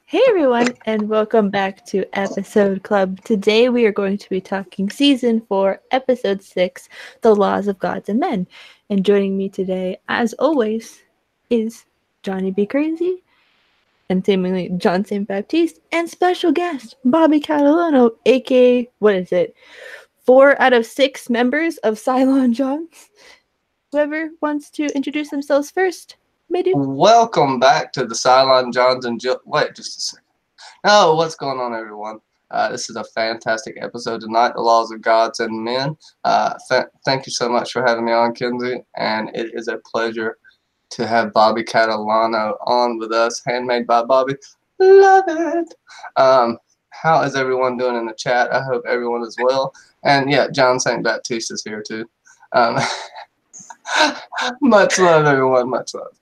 Hey everyone, and welcome back to Episode Club. Today we are going to be talking Season 4, Episode 6, The Laws of Gods and Men. And joining me today, as always, is Johnny B. Crazy, and seemingly John St. Baptiste, and special guest, Bobby Catalano, aka, what is it, 4 out of 6 members of Cylon Johns. Whoever wants to introduce themselves first, may do. Welcome back to the Cylon Johns and wait just a second. Oh, what's going on, everyone? This is a fantastic episode tonight, The Laws of Gods and Men. Thank you so much for having me on, Kinsey, and it is a pleasure to have Bobby Catalano on with us, handmade by Bobby. Love it. How is everyone doing in the chat? I hope everyone is well. And yeah, John St. Baptiste is here too. Much love, everyone. Much love.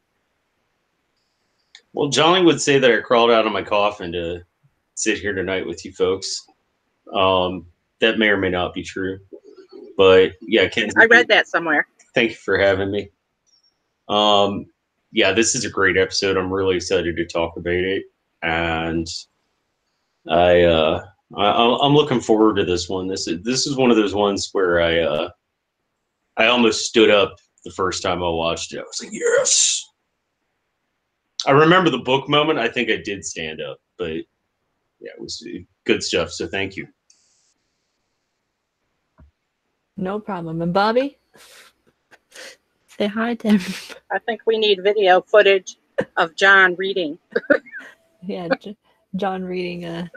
Well, Johnny would say that I crawled out of my coffin to sit here tonight with you folks. That may or may not be true. But yeah, Kenzie, I read that somewhere. Thank you for having me. Yeah, this is a great episode. I'm really excited to talk about it. And I'm looking forward to this one. This is one of those ones where I almost stood up the first time I watched it. I was like, yes. I remember the book moment. I think I did stand up, but yeah, it was good stuff. So thank you. No problem. And Bobby, say hi to him. I think we need video footage of John reading. Yeah, John reading.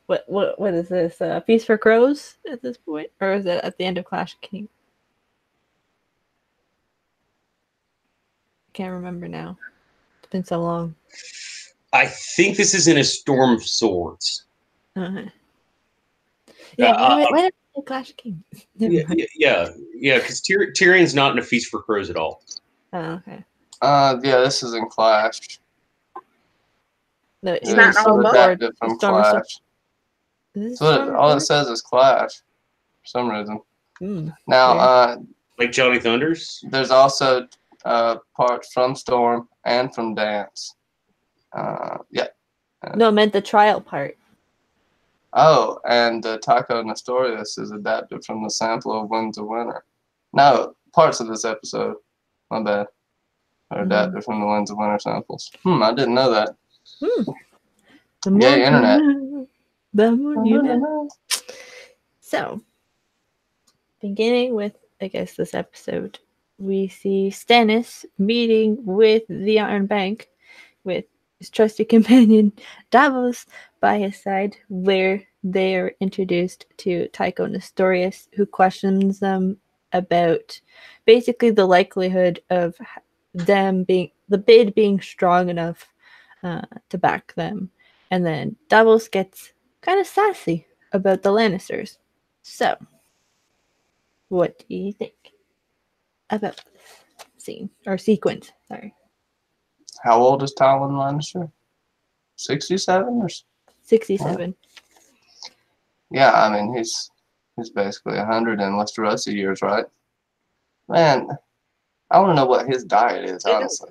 What is this? Feast for Crows at this point, or is it at the end of Clash of Kings? Can't remember now. It's been so long. I think this is in a Storm of Swords. Uh-huh. Yeah, why did I say Clash of Kings? Yeah, because Tyrion's not in a Feast for Crows at all. Oh, okay. Yeah, this is in Clash. No, it's not adapted from Clash. All it says is Clash for some reason. Now, like Johnny Thunders? There's also parts from Storm and from Dance. Yeah. No, I meant the trial part. Oh, and Tycho Nestorius is adapted from the sample of Winds of Winter. No, parts of this episode, my bad, are adapted from the Winds of Winter samples. I didn't know that. Yay, internet. The more you know. So, beginning with, I guess, this episode, we see Stannis meeting with the Iron Bank with his trusty companion Davos by his side, where they are introduced to Tycho Nestorius, who questions them about basically the likelihood of them being the bid being strong enough to back them. And then Davos gets kind of sassy about the Lannisters. So, what do you think about this scene or sequence? Sorry. How old is Tywin Lannister? 67 or 67. Yeah, I mean he's basically 100 in Westerosi years, right? Man, I want to know what his diet is, honestly.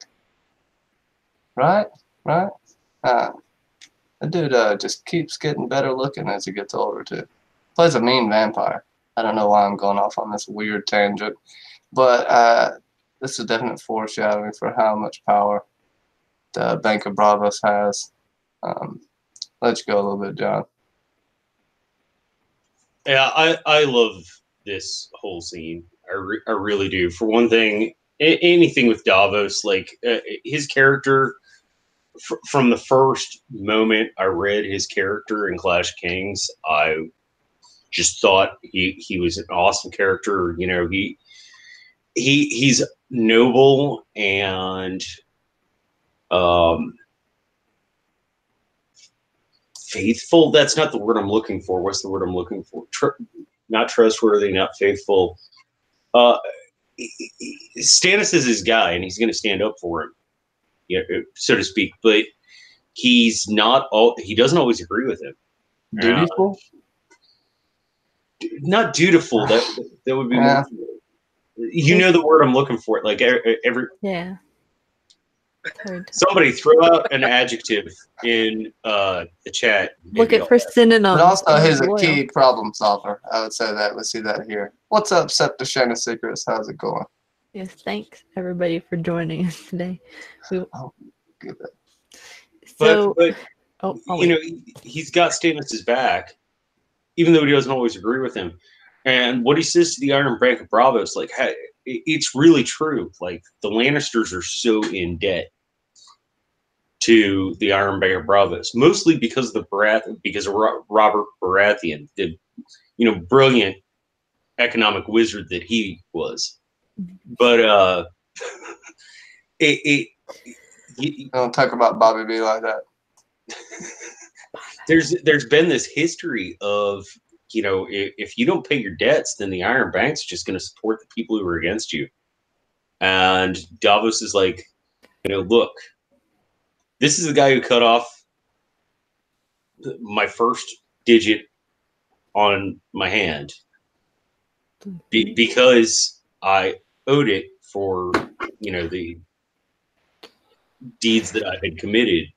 Right? The dude just keeps getting better looking as he gets older too. Plays a mean vampire. I don't know why I'm going off on this weird tangent, but this is definite foreshadowing for how much power the Bank of Bravos has. Let you go a little bit, John. Yeah, I love this whole scene. I really do. For one thing, anything with Davos, like his character, from the first moment I read his character in Clash of Kings, I just thought he was an awesome character. You know, he's noble and faithful. That's not the word I'm looking for. What's the word I'm looking for? Not trustworthy, not faithful. Stannis is his guy, and he's going to stand up for him, so to speak. But he's not. He doesn't always agree with him. Dutiful? Not dutiful. That would be. Yeah. You know the word I'm looking for. Like every. Yeah. Hard. Somebody throw out an adjective in the chat. Look Maybe at for synonyms. But also, he's a Loyal. key problem solver. I would say that. We see that here. What's up, Septuagint Secrets? How's it going? Yes, thanks everybody for joining us today. Good. So, but oh, you know, he's got Stannis' back, even though he doesn't always agree with him. And what he says to the Iron Bank of Bravos, like, hey, it's really true. Like, the Lannisters are so in debt to the Iron Bank of Bravos, mostly because of Robert Baratheon, the brilliant economic wizard that he was. But Don't talk about Bobby B like that. There's been this history of, if you don't pay your debts, then the Iron Bank's just going to support the people who are against you. And Davos is like, look, this is the guy who cut off my first digit on my hand because I owed it for, the deeds that I had committed.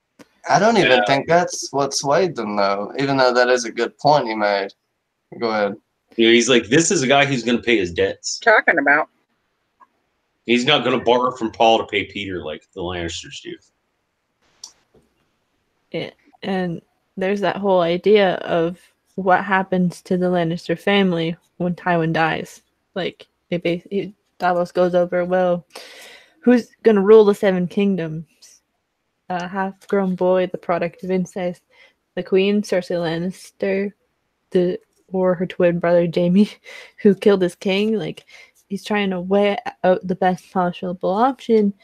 I don't even think that's what swayed them, though, even though that is a good point he made. Go ahead. He's like, this is a guy who's going to pay his debts. Talking about. He's not going to borrow from Paul to pay Peter like the Lannisters do. Yeah, and there's that whole idea of what happens to the Lannister family when Tywin dies. Like, Davos goes over, well, who's going to rule the Seven Kingdoms? A half-grown boy, the product of incest, the Queen, Cersei Lannister, or her twin brother, Jaime, who killed his king. Like, he's trying to weigh out the best possible option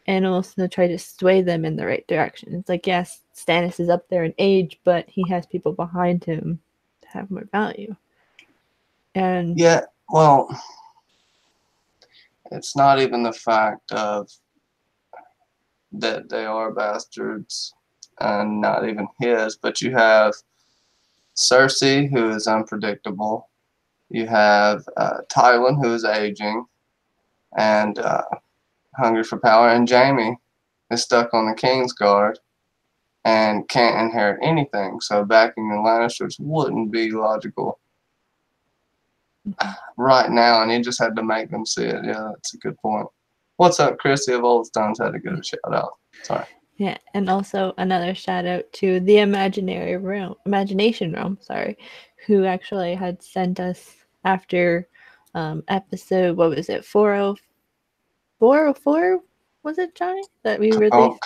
and also try to sway them in the right direction. It's like, yes, Stannis is up there in age, but he has people behind him to have more value. And yeah, well, it's not even the fact of that they are bastards and not even his, but you have Cersei, who is unpredictable. You have Tywin, who is aging and hungry for power, and Jaime is stuck on the King's Guard and can't inherit anything. So backing the Lannisters wouldn't be logical right now, and he just had to make them see it. Yeah, that's a good point. What's up, Chrissy of Old Stones? Had to give a shout out. Sorry. yeah, and also another shout out to the Imagination Realm, who actually had sent us after episode, what was it, 404? Was it, Johnny? That we released? Oh.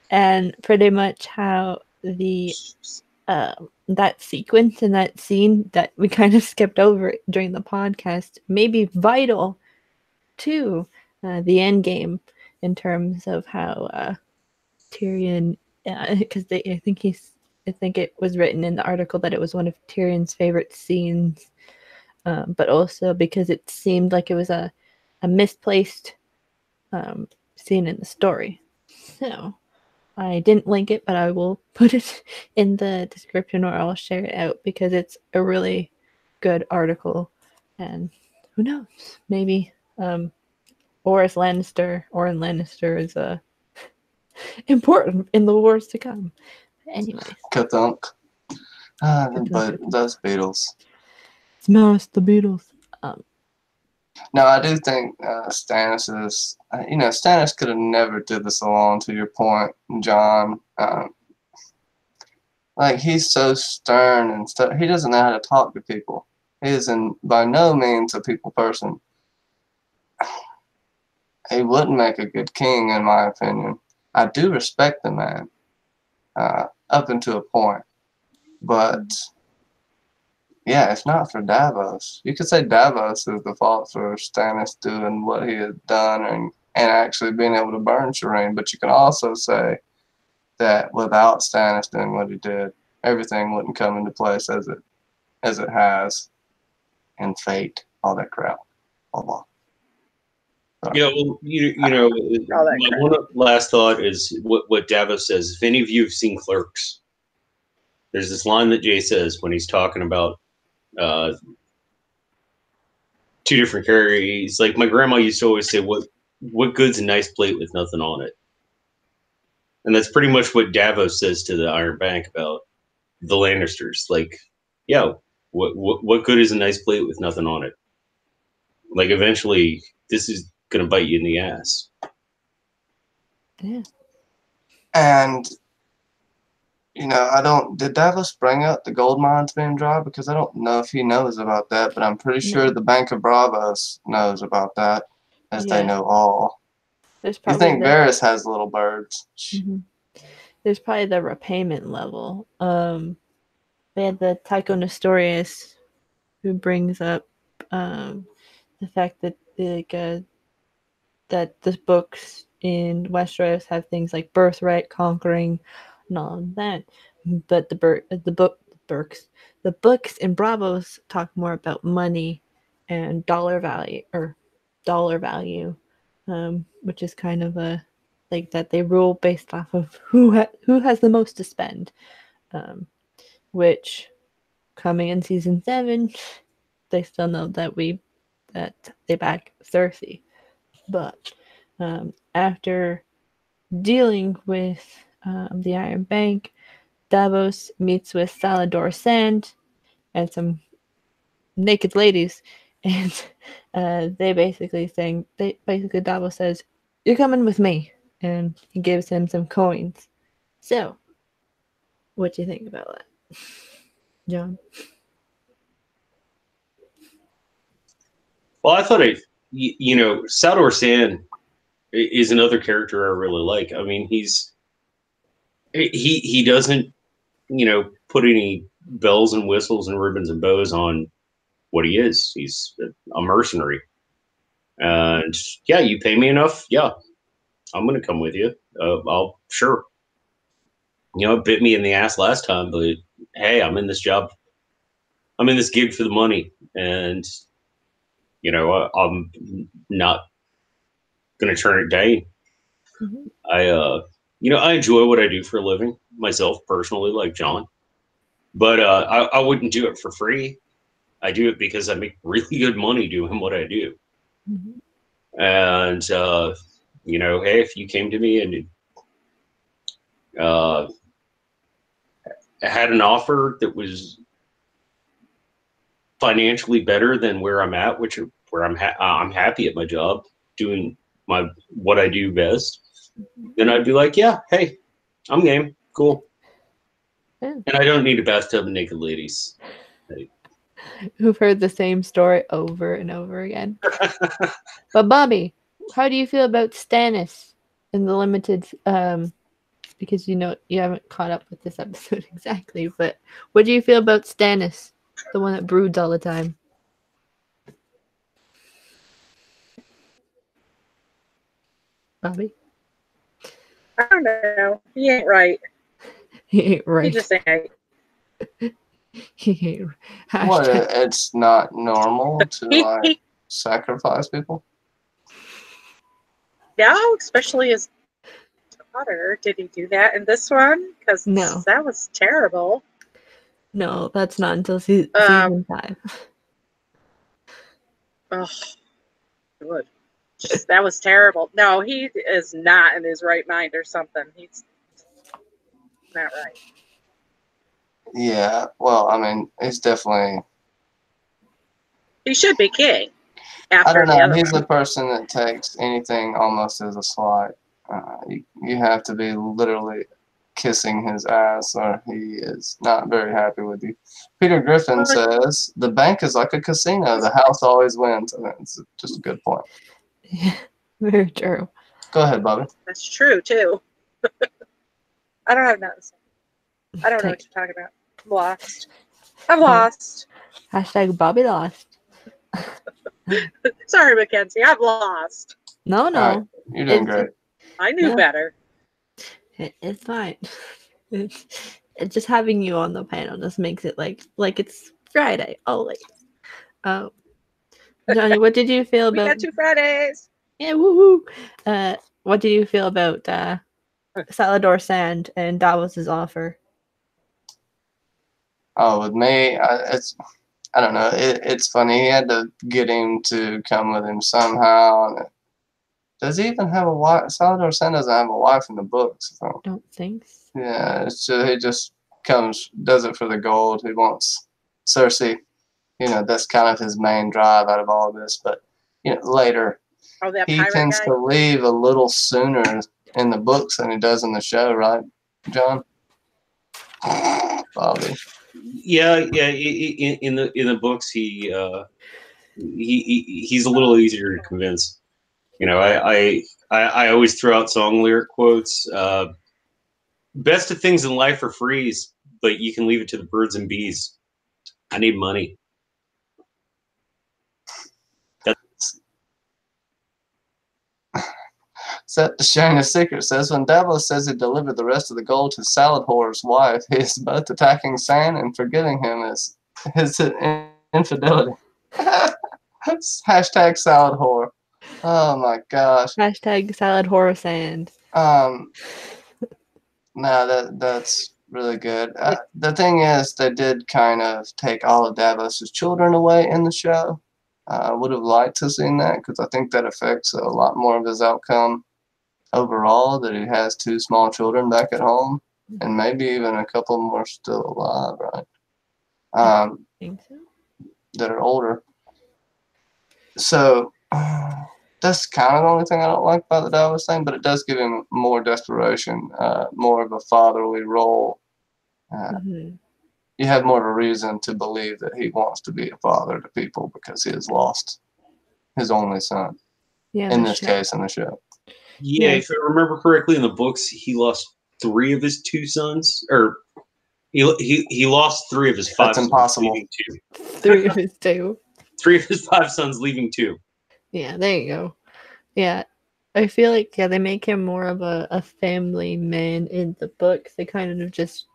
And pretty much how the that sequence and that scene that we kind of skipped over during the podcast may be vital to the end game in terms of how Tyrion, because I think it was written in the article that it was one of Tyrion's favorite scenes, but also because it seemed like it was a misplaced scene in the story. So I didn't link it, but I will put it in the description or I'll share it out because it's a really good article. And who knows, maybe Oren Lannister is important in the wars to come. But anyways. Kathunk. But those Beatles. Smash the Beatles. No, I do think Stannis is, Stannis could have never did this alone, to your point, John. Like, he's so stern and stuff. He doesn't know how to talk to people. He is by no means a people person. He wouldn't make a good king, in my opinion. I do respect the man, up until a point. But yeah, if not for Davos, you could say Davos is the fault for Stannis doing what he had done and actually being able to burn Shireen. But you can also say that without Stannis doing what he did, everything wouldn't come into place as it has, and fate, all that crap. Blah, blah. Yeah, well, my one last thought is what Davos says. If any of you have seen Clerks, there's this line that Jay says when he's talking about two different characters. Like, my grandma used to always say, what good's a nice plate with nothing on it? And that's pretty much what Davos says to the Iron Bank about the Lannisters. Like, yo, what good is a nice plate with nothing on it? Like, eventually, this is gonna bite you in the ass. Yeah. And did Davos bring up the gold mines being dry? Because I don't know if he knows about that, but I'm pretty sure the Bank of Bravos knows about that, as they know all. There's You probably think Varys has little birds? There's probably the repayment level. They had the Tycho Nestorius, who brings up the fact that that the books in Westeros have things like birthright, conquering, and all of that. But the books in Bravos talk more about money and dollar value, which is kind of a like that they rule based off of who has the most to spend, which coming in season 7, they still know that they back Cersei, but after dealing with the Iron Bank, Davos meets with Salador Sand and some naked ladies, and Davos says, "You're coming with me," and he gives him some coins. So, what do you think about that, John? Well, I thought Saldor Sand is another character I really like. I mean, he doesn't, put any bells and whistles and ribbons and bows on what he is. He's a mercenary. And yeah, you pay me enough. Yeah, I'm going to come with you. Sure. It bit me in the ass last time, but hey, I'm in this job. I'm in this gig for the money. And, I'm not going to turn it down. Mm-hmm. I enjoy what I do for a living myself personally, like John, but I wouldn't do it for free. I do it because I make really good money doing what I do. Mm-hmm. And, hey, if you came to me and had an offer that was financially better than where I'm at, where I'm happy at my job doing what I do best, then I'd be like, yeah, hey, I'm game, cool. Yeah. And I don't need a bathtub of naked ladies. Who've heard the same story over and over again. But Bobby, how do you feel about Stannis in the limited? Because you haven't caught up with this episode exactly, but what do you feel about Stannis, the one that broods all the time? Bobby? I don't know. He ain't right. He ain't right. He just ain't right. He ain't right. What? It's not normal to sacrifice people? No, especially his daughter. Did he do that in this one? Because no, that was terrible. No, that's not until season 5. Oh, good. That was terrible. No, he is not in his right mind or something. He's not right. Yeah, well, I mean, he's definitely... He should be king. I don't know. He's the person that takes anything almost as a slight. You have to be literally kissing his ass or he is not very happy with you. Peter Griffin says, the bank is like a casino. The house always wins. I think it's just a good point. Yeah, very true. Go ahead, Bobby. That's true, too. I don't have nothing to say. I don't know what you're talking about. I'm lost. I'm lost. Hashtag Bobby lost. Sorry, Mackenzie. I'm lost. No. Right. You're doing great. I knew better. It's fine. It's just having you on the panel just makes it like it's Friday always. Johnny, what did you feel about? We got 2 Fridays. Yeah, woohoo! What did you feel about Salador Sand and Davos's offer? Oh, with me, I don't know. It's funny. He had to get him to come with him somehow. And Does he even have a wife? Salvador Sand doesn't have a wife in the books. So. Don't think so. Yeah, it's just, he just does it for the gold. He wants Cersei. That's kind of his main drive out of all this. But later, Oh, that he pirate tends guy? to leave a little sooner in the books than he does in the show, right, John? Bobby. Yeah. In the books, he's a little easier to convince. I always throw out song lyric quotes. Best of things in life are freeze, but you can leave it to the birds and bees. I need money. Set to sharing a secret says when Davos says he delivered the rest of the gold to Salad Whore's wife, he is both attacking Sand and forgiving him as his infidelity. Hashtag Salad Whore. Oh my gosh. Hashtag salad horror sand. No, that's really good. The thing is, they did kind of take all of Davos's children away in the show. I would have liked to have seen that because I think that affects a lot more of his outcome overall, that he has 2 small children back at home and maybe even a couple more still alive, right? I think so. That are older. So that's kind of the only thing I don't like about the Davos thing, but it does give him more desperation, more of a fatherly role. You have more of a reason to believe that he wants to be a father to people because he has lost his only son. Yeah, In this case, in the show. Yeah, if I remember correctly, in the books, he lost 3 of his 2 sons, or he lost 3 of his 5 That's sons, impossible. leaving 2. 3 of his 2. 3 of his 5 sons, leaving 2. Yeah, there you go. Yeah, I feel like they make him more of a family man in the books. They kind of just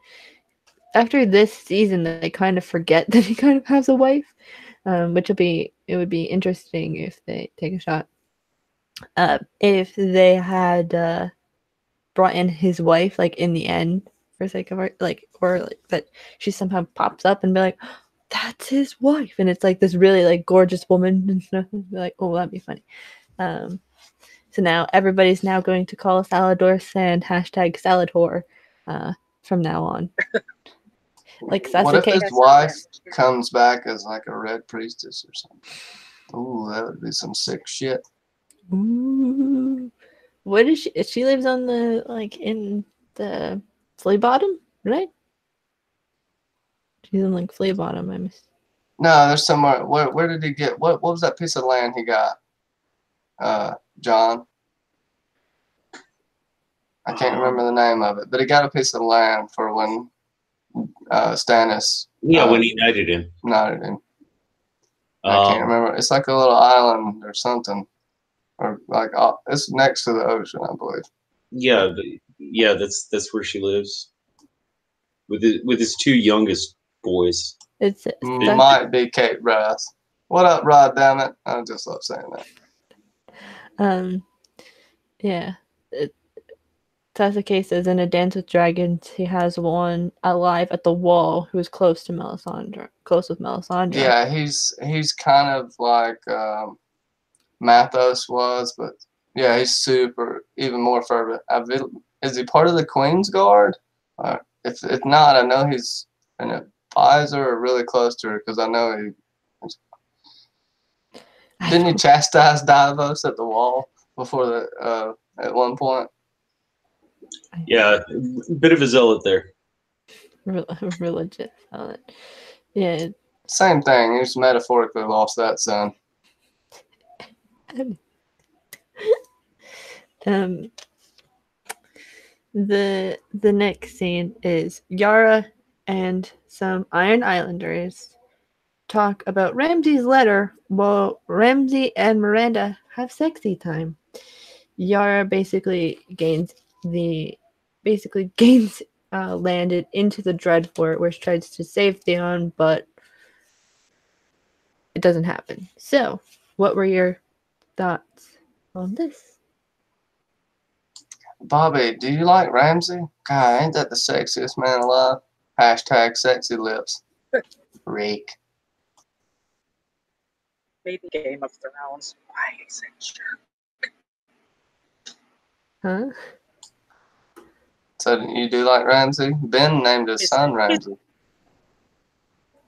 after this season, they kind of forget that he kind of has a wife, which would be interesting if they take a shot. If they had brought in his wife, like in the end, for sake of art, or that she somehow pops up and be like, oh, "That's his wife," and it's like this really like gorgeous woman and stuff. Like, oh, that'd be funny. So now everybody's now going to call Salvador Sand hashtag salad whore from now on. Like that's what if case. his wife comes back as like a red priestess or something? Ooh, that would be some sick shit. Ooh. What is she? She lives on the in the Flea Bottom, right? She's in like Flea Bottom. I missed. No, there's somewhere. Where did he get? What was that piece of land he got? John. I can't remember the name of it, but he got a piece of land for when Stannis. Yeah, when he knighted him. Knighted him. I can't remember. It's like a little island or something, or like it's next to the ocean, I believe. Yeah, that's where she lives with his 2 youngest boys. It's might be Kate Rath. What up, Rod? Damn it! I just love saying that. Yeah. Sasuke says in A Dance with Dragons, he has one alive at the wall who is close with Melisandre. Yeah, he's kind of like Mathos was, but yeah, he's even more fervent. Is he part of the Queen's Guard? If not, I know he's an advisor or really close to her because I know didn't he chastise Davos at the wall before at one point? Yeah, a bit of a zealot there. Religious zealot. Yeah. Same thing. He just metaphorically lost that son. The next scene is Yara and some Iron Islanders talk about Ramsay's letter while Ramsay and Miranda have sexy time. Yara basically gains landed into the Dreadfort where she tries to save Theon, but it doesn't happen. So, what were your thoughts on this? Bobby, do you like Ramsay? God, ain't that the sexiest man alive? Hashtag sexy lips. Reek. Maybe Game of Thrones. Why is it jerk? Huh? So you do like Ramsay? Ben named his son He's- Ramsay.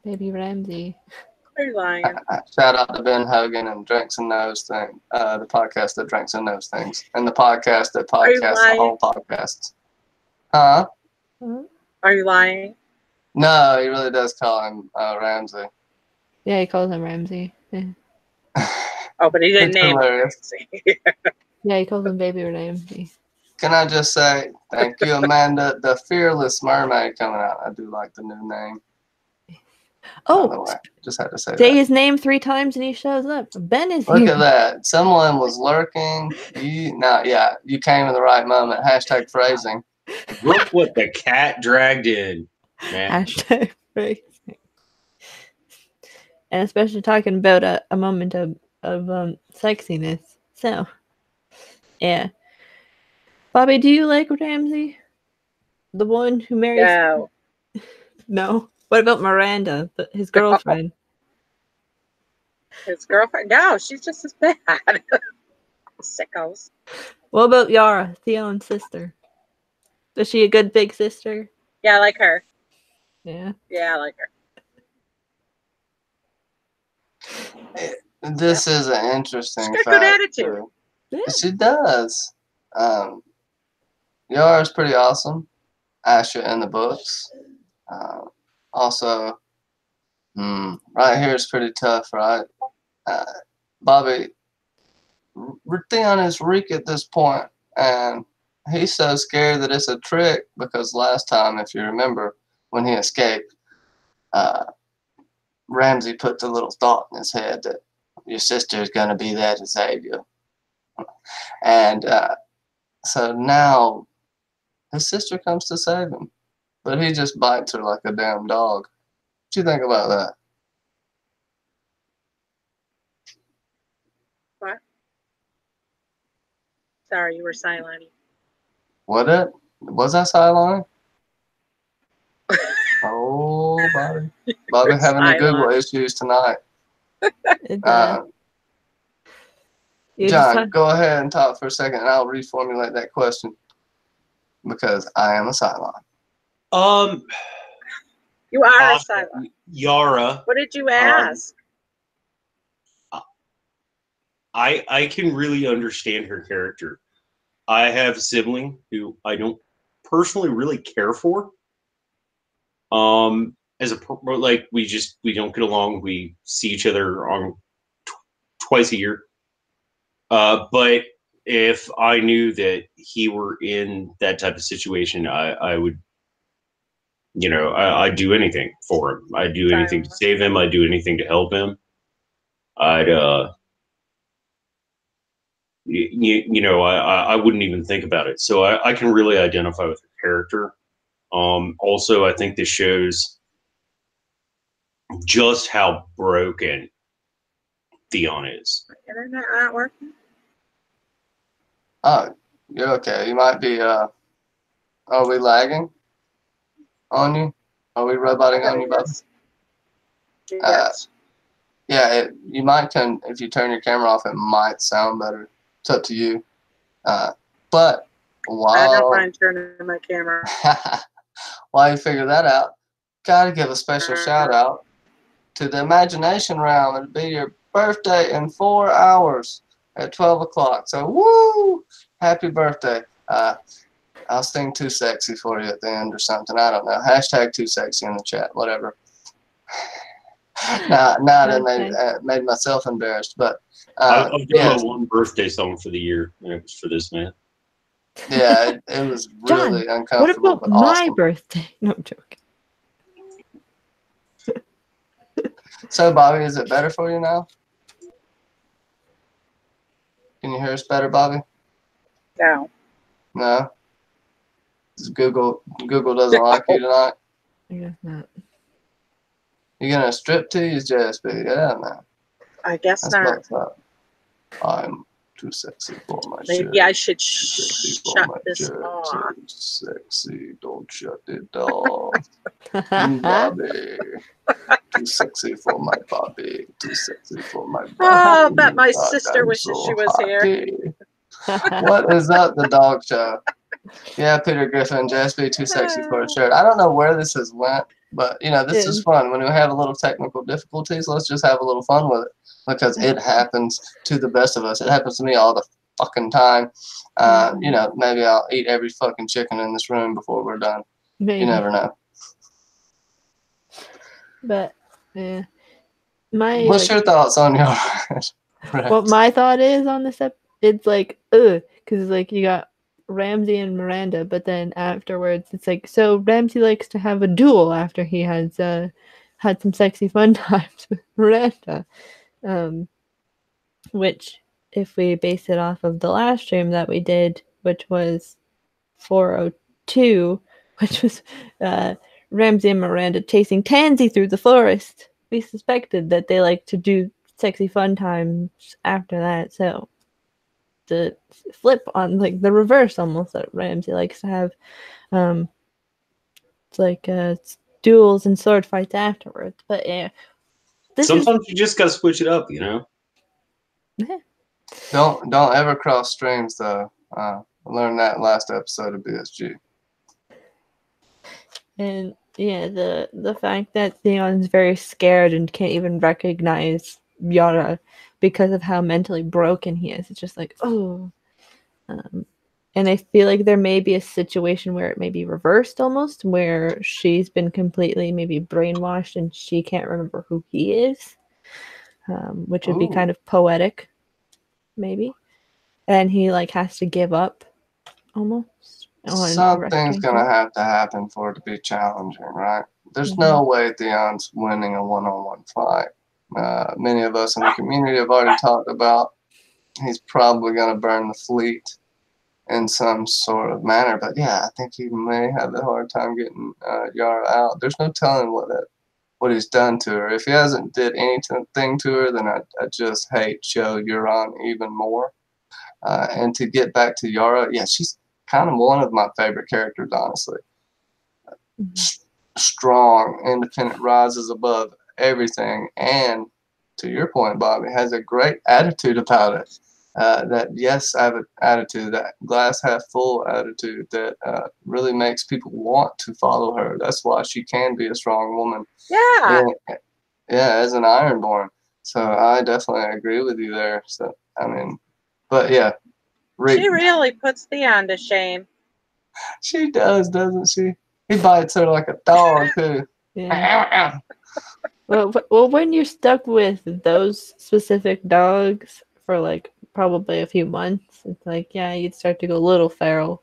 Baby Ramsey. Are you lying? Shout out to Ben Hogan and Drinks and Knows Things, the podcast that drinks and knows things, and the podcast that Are you podcasts the lying? whole podcast. Huh? Huh? Are you lying? No, he really does call him Ramsay. Yeah, he calls him Ramsey. Yeah. Oh, but he didn't It's name him hilarious. Ramsey. Yeah, he calls him Baby Ramsey. Can I just say thank you, Amanda, the fearless mermaid coming out. I do like the new name. By the Oh, way, just had to say say that. his name 3 times and he shows up. Ben is Look here. at that. Someone was lurking. You came in the right moment. Hashtag phrasing. Look what the cat dragged in, man. Hashtag phrasing. And especially talking about a moment of sexiness. So, yeah. Bobby, do you like Ramsey? The one who marries... No. No. What about Miranda, his girlfriend? His girlfriend? No, she's just as bad. Sickos. What about Yara, Theon's sister? Is she a good big sister? Yeah, I like her. Yeah. Yeah, I like her. This is an interesting She's got good fact, attitude. too. Yeah. She does. Yara's pretty awesome. Asha in the books. Also, right here is pretty tough, right? Bobby, Theon is Reek at this point, and he's so scared that it's a trick because last time, if you remember, when he escaped, Ramsay put the little thought in his head that your sister's going to be there to save you. And so now his sister comes to save him, but he just bites her like a damn dog. What do you think about that? What? Sorry, you were silent. What it? Was that Cylon? Oh, Bobby. Bobby It's having the Cylon. Google issues tonight. You just John, talk- go ahead and talk for a second, and I'll reformulate that question because I am a Cylon. You are a silent. Yara. What did you ask? I can really understand her character. I have a sibling who I don't personally really care for. We don't get along. We see each other on twice a year. But if I knew that he were in that type of situation, I would, I'd do anything for him. I'd do anything to save him. I'd do anything to help him. I wouldn't even think about it. So I can really identify with the character. Also, I think this shows just how broken Theon is. Internet not working? Oh, you're okay. You might be, are we lagging on you? Are we roboting on you, Bubba? Yes. Yeah, you might if you turn your camera off, it might sound better. It's up to you. But I don't mind turning my camera. while you figure that out, gotta give a special shout out to the Imagination Round. It'll be your birthday in 4 hours at 12 o'clock. So, woo! Happy birthday. I'll sing Too Sexy for you at the end or something. I don't know. Hashtag Too Sexy in the chat. Whatever. Now that made myself embarrassed. But I've done yes. my one birthday song for the year, and it was for this man. Yeah, it was really John, uncomfortable. what about but my awesome. birthday? No, I'm joking. So, Bobby, is it better for you now? Can you hear us better, Bobby? No. No? Google doesn't like you tonight? I guess not. You gonna strip tease, JSB? Yeah, man. I guess That's not. what's up. I'm too sexy for my shirt. Maybe I should Too sexy for shut my this shirt. off. Too sexy, don't shut it off. Bobby. Too sexy for my Bobby. Too sexy for my Bobby. Oh, I bet my God, sister I'm wishes so she was here. hottie. What is up, the dog show? Yeah, Peter Griffin, JSB too sexy for a shirt. I don't know where this has went, but you know, this is fun. When we have a little technical difficulties, let's just have a little fun with it because it happens to the best of us. It happens to me all the fucking time. You know, maybe I'll eat every fucking chicken in this room before we're done. Maybe. You never know. But yeah, my What's your thoughts on your? what my thought is on this it's like because like you got Ramsay and Miranda, but then afterwards it's like, so Ramsay likes to have a duel after he has had some sexy fun times with Miranda, which if we base it off of the last stream that we did, which was 402, which was Ramsay and Miranda chasing Tansy through the forest, we suspected that they like to do sexy fun times after that. So the flip on, like the reverse almost, that Ramsay likes to have it's like duels and sword fights afterwards. But yeah, sometimes you just gotta switch it up, you know. Yeah. Don't ever cross streams though. I learned that last episode of BSG. And yeah, the fact that Theon's very scared and can't even recognize Yara because of how mentally broken he is. It's just like, oh. And I feel like there may be a situation where it may be reversed almost, where she's been completely maybe brainwashed and she can't remember who he is, which would be kind of poetic, maybe. And he like has to give up almost. Something's gonna have to happen for it to be challenging, right? There's no way Theon's winning a one-on-one fight. Many of us in the community have already talked about he's probably gonna burn the fleet in some sort of manner. But yeah, I think he may have a hard time getting Yara out. There's no telling what he's done to her. If he hasn't did anything to her, then I just hate Joe Euron even more. And to get back to Yara, yeah, she's kind of one of my favorite characters, honestly. Strong, independent, rises above everything, and to your point, Bobby, has a great attitude about it. That yes, I have an attitude, that glass half full attitude that really makes people want to follow her. That's why she can be a strong woman. Yeah. As an Ironborn. So I definitely agree with you there. So I mean, but yeah. She really puts Theon to shame. She does, doesn't she? He bites her like a dog too. Yeah. Well, when you're stuck with those specific dogs for like probably a few months, it's like, yeah, you'd start to go a little feral.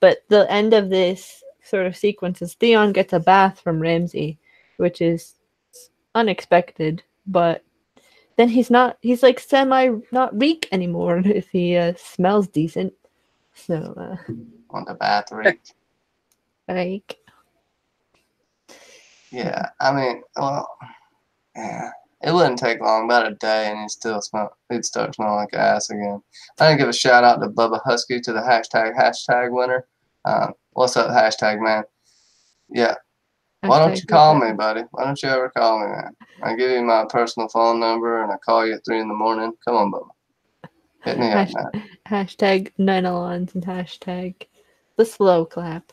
But the end of this sort of sequence is Theon gets a bath from Ramsay, which is unexpected, but then he's like semi not reek anymore if he smells decent. So on the bath reek. Like, yeah, I mean, well, yeah, it wouldn't take long, about a day, and he'd start smelling like ass again. I didn't give a shout out to Bubba Husky, to the hashtag winner. What's up, hashtag man? Yeah. Why don't you call me, buddy? Why don't you ever call me, man? I give you my personal phone number and I call you at 3 in the morning. Come on, Bubba. Hit me up, man. Hashtag 9alons and hashtag the slow clap.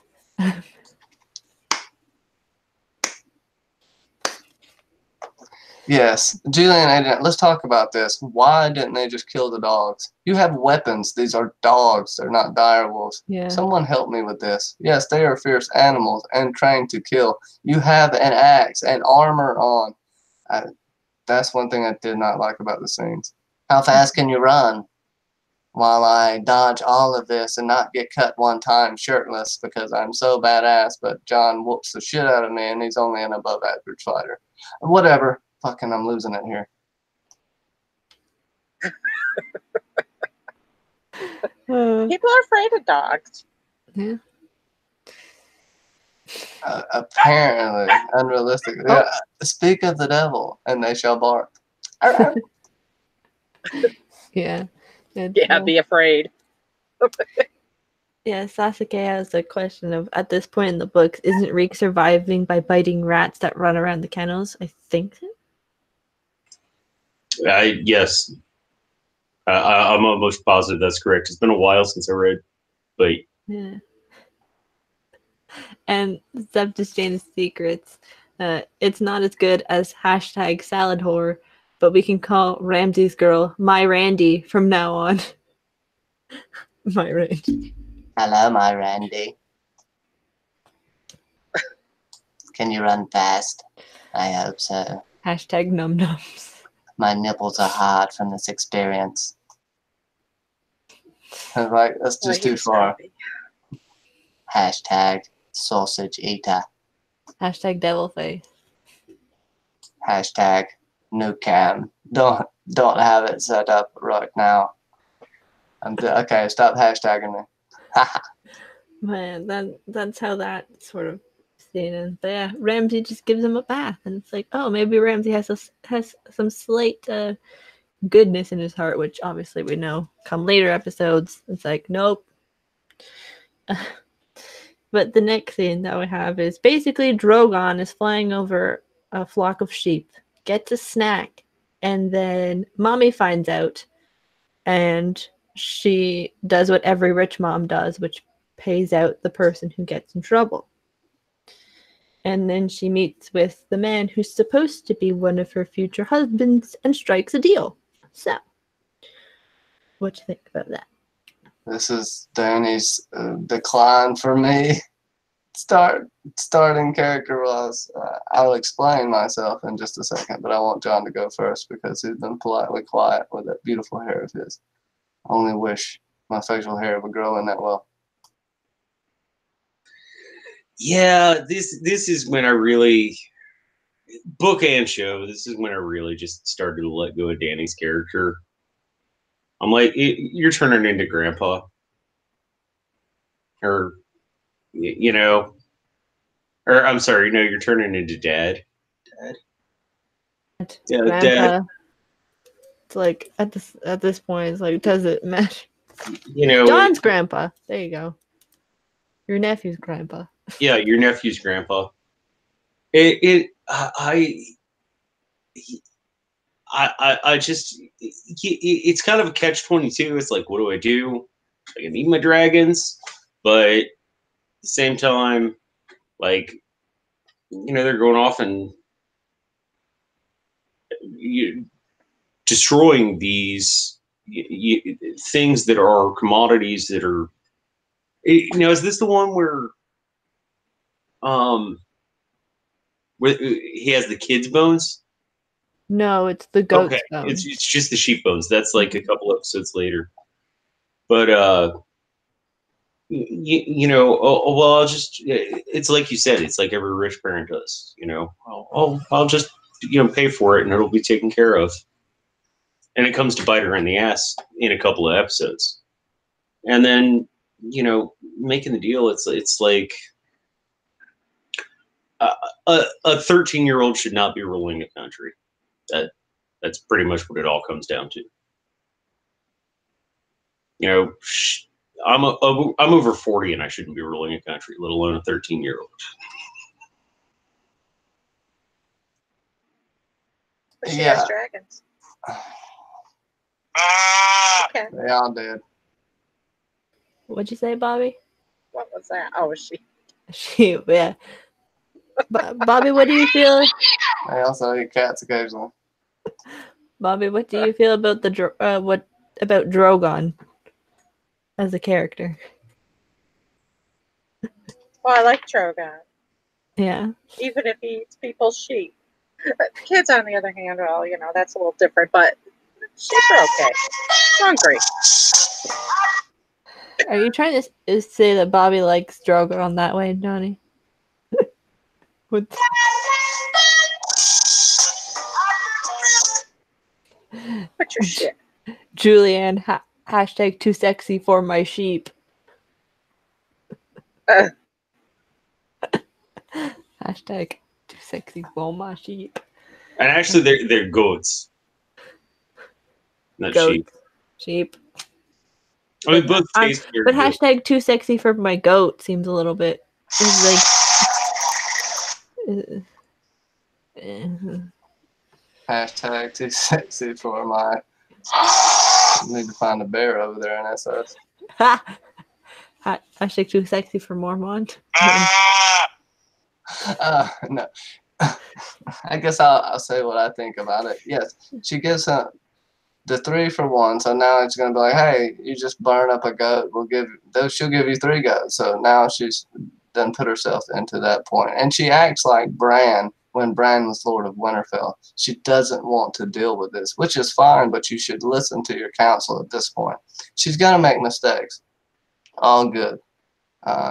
Yes, Julian, Adrian, let's talk about this. Why didn't they just kill the dogs? You have weapons. These are dogs. They're not direwolves. Yeah. Someone help me with this. Yes, they are fierce animals and trained to kill. You have an axe and armor on. That's one thing I did not like about the scenes. How fast can you run? While I dodge all of this and not get cut one time shirtless because I'm so badass, but John whoops the shit out of me and he's only an above average fighter. Whatever. Fucking, I'm losing it here. People are afraid of dogs. Yeah. Apparently, unrealistic. Yeah. Speak of the devil, and they shall bark. Yeah. Yeah, be afraid. Yeah, Sasuke has a question of, at this point in the books, isn't Reek surviving by biting rats that run around the kennels? I think so. Yes. I'm almost positive that's correct. It's been a while since I read, but Yeah. And Zeb to Jane's secrets. It's not as good as hashtag salad whore, but we can call Ramsey's girl my Randy from now on. My Randy. Hello, my Randy. Can you run fast? I hope so. Hashtag num nums. My nipples are hard from this experience. I was like, that's just too far. Hashtag sausage eater. Hashtag devil face. Hashtag new cam. Don't have it set up right now. Okay, stop hashtagging me. Man, that's how that sort of scene ends. But yeah, Ramsey just gives him a bath, and it's like, oh, maybe Ramsey has some slight goodness in his heart, which obviously we know come later episodes. It's like, nope. But the next scene that we have is basically Drogon is flying over a flock of sheep, gets a snack, and then Mommy finds out, and she does what every rich mom does, which pays out the person who gets in trouble. And then she meets with the man who's supposed to be one of her future husbands and strikes a deal. So, what do you think about that? This is Danny's decline for me. Starting character-wise. I'll explain myself in just a second, but I want John to go first because he's been politely quiet with that beautiful hair of his. I only wish my facial hair would grow in that well. yeah, this is when I really, book and show, this is when I really just started to let go of Danny's character. I'm like, you're turning into Grandpa. Or, you know, or I'm sorry, no, you're turning into Dad. Yeah, Grandpa. Dad. It's like at this point, it's like, does it matter? You know, John's grandpa. There you go. Your nephew's grandpa. Yeah, your nephew's grandpa. I just, it's kind of a catch-22. It's like, what do I do? I need my dragons, but at the same time, like, you know, they're going off and destroying these things that are commodities that are, you know, is this the one where he has the kids' bones? No, it's the goat's Okay, bones. it's just the sheep bones. That's like a couple episodes later. But you know, well, I'll just, it's like you said, it's like every rich parent does. You know, I'll just, you know, pay for it and it'll be taken care of. And it comes to bite her in the ass in a couple of episodes. And then, you know, making the deal, it's like a 13-year-old should not be ruling a country. That's pretty much what it all comes down to. You know, I'm over 40 and I shouldn't be ruling a country, let alone a 13-year-old. But she has dragons. Okay. They all did. What'd you say, Bobby? What was that? Oh, she. She, yeah. Bobby, what do you feel? They also eat cats occasionally. Bobby, what do you feel about what about Drogon as a character? Well, I like Drogon. Yeah. Even if he eats people's sheep. Kids, on the other hand, well, you know, that's a little different, but sheep are okay. Hungry. Are you trying to say that Bobby likes Drogon that way, Johnny? What's your shit? Julianne, hashtag too sexy for my sheep. Hashtag too sexy for my sheep. And actually, they're goats, not sheep. Sheep. I mean, both taste very but good. hashtag too sexy for my goat seems a little bit. Hashtag too sexy for my need to find a bear over there in SS. Hashtag too sexy for Mormont. No. I guess I'll say what I think about it. Yes, she gives him the 3 for 1. So now it's gonna be like, hey, you just burn up a goat. She'll give you 3 goats. So now she's done put herself into that point, and she acts like Bran when Bran was Lord of Winterfell. She doesn't want to deal with this, which is fine, but you should listen to your counsel at this point. She's gonna make mistakes. All good.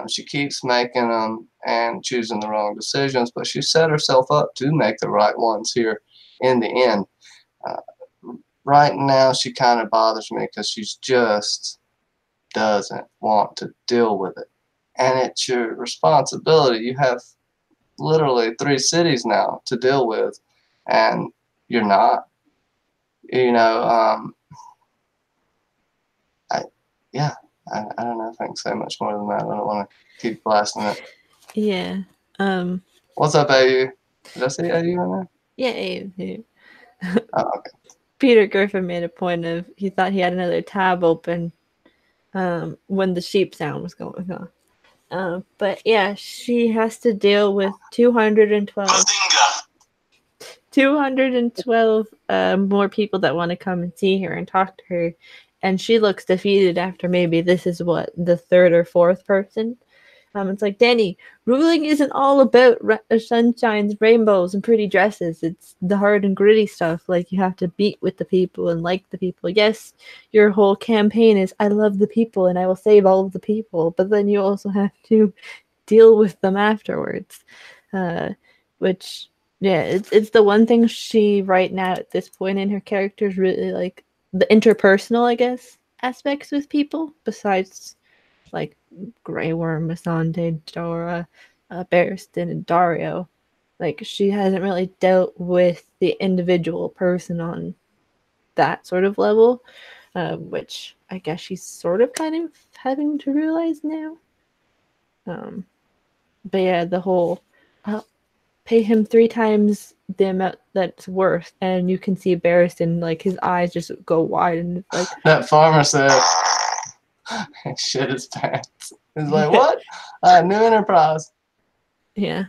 She keeps making them and choosing the wrong decisions, but she set herself up to make the right ones here in the end. Right now, she kind of bothers me because she just doesn't want to deal with it. And it's your responsibility. You have literally 3 cities now to deal with, and you're not. You know, I don't know if I can say much more than that. I don't want to keep blasting it. Yeah. What's up, AU? Did I say AU in there? Yeah. Oh, okay. Peter Griffin made a point of he thought he had another tab open when the sheep sound was going on. But yeah, she has to deal with 212 more people that want to come and see her and talk to her. And she looks defeated after maybe this is what, the 3rd or 4th person. It's like, Danny, ruling isn't all about sunshines, rainbows, and pretty dresses. It's the hard and gritty stuff. Like, you have to beat with the people and like the people. Yes, your whole campaign is, I love the people and I will save all of the people. But then you also have to deal with them afterwards. Which, yeah, it's the one thing she, right now, at this point in her character, is really, like, the interpersonal, I guess, aspects with people, besides like Grey Worm, Missandei, Jorah, Barristan, and Daario. Like, she hasn't really dealt with the individual person on that sort of level, which I guess she's sort of kind of having to realize now. But yeah, the whole pay him 3 times the amount that's worth, and you can see Barristan, like, his eyes just go wide, and it's like that farmer said, shit his pants. He's like, what? New enterprise. Yeah,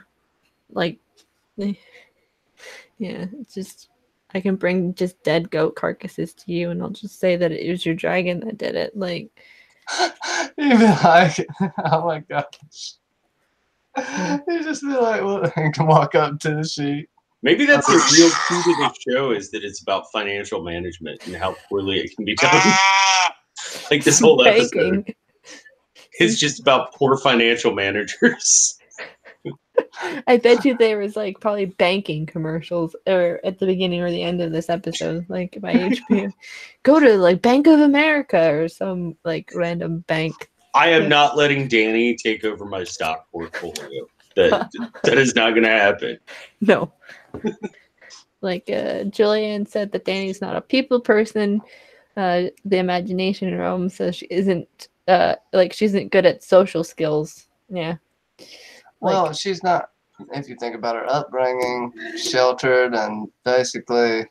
like, yeah, it's just, I can bring just dead goat carcasses to you, and I'll just say that it was your dragon that did it. Like, You'd be like, oh my gosh. You just be like, well, and can walk up to the sheet. Maybe that's the real key to the show, is that it's about financial management and how poorly it can be done. Like, this whole episode is just about poor financial managers. I bet you there was like probably banking commercials or at the beginning or the end of this episode, like by HBO. Go to like Bank of America or some like random bank. I am not letting Danny take over my stock portfolio. That is not going to happen. No. Like Julianne said that Danny's not a people person. The imagination room says she isn't she isn't good at social skills. Yeah. Well, she's not, if you think about her upbringing, sheltered and basically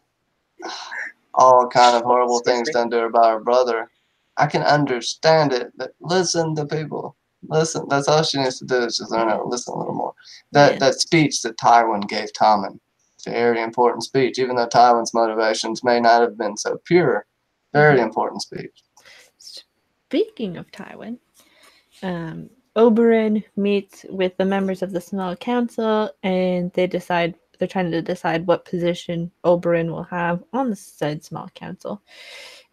all kind of horrible things done to her by her brother. I can understand it, but listen to people. Listen, that's all she needs to do is just learn how to listen a little more. That speech that Tywin gave Tommen, very important speech, even though Tywin's motivations may not have been so pure. Very important speech. Speaking of Tywin, Oberyn meets with the members of the Small Council, and they're trying to decide what position Oberyn will have on the said Small Council.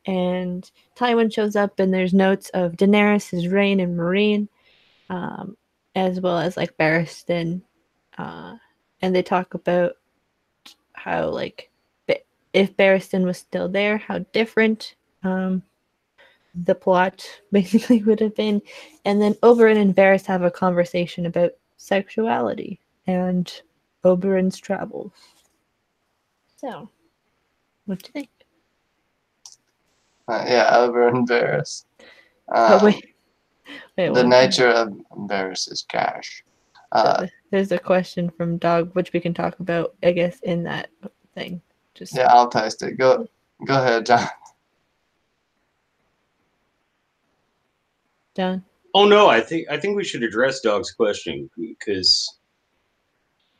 And Tywin shows up, and there's notes of Daenerys' reign and Meereen, as well as like Barristan, and they talk about how like if Barristan was still there, how different the plot basically would have been. And then Oberyn and Varys have a conversation about sexuality and Oberyn's travels. So, what do you think? Oberyn and Varys. Wait, the nature of Varys' cash. There's a question from Dog, which we can talk about, I guess, in that thing. I'll taste it. Go ahead, John. John? Oh no, I think we should address Dog's question because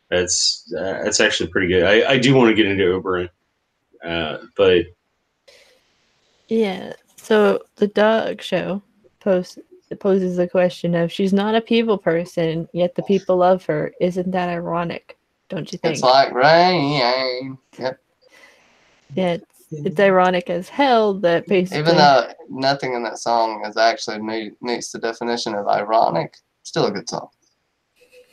that's actually pretty good. I do want to get into Oberyn, but Yeah. So the dog show poses the question of she's not a people person, yet the people love her. Isn't that ironic? Don't you think? It's like rain. Yep. Yeah, it's ironic as hell that basically. Even though nothing in that song is actually meets the definition of ironic, still a good song.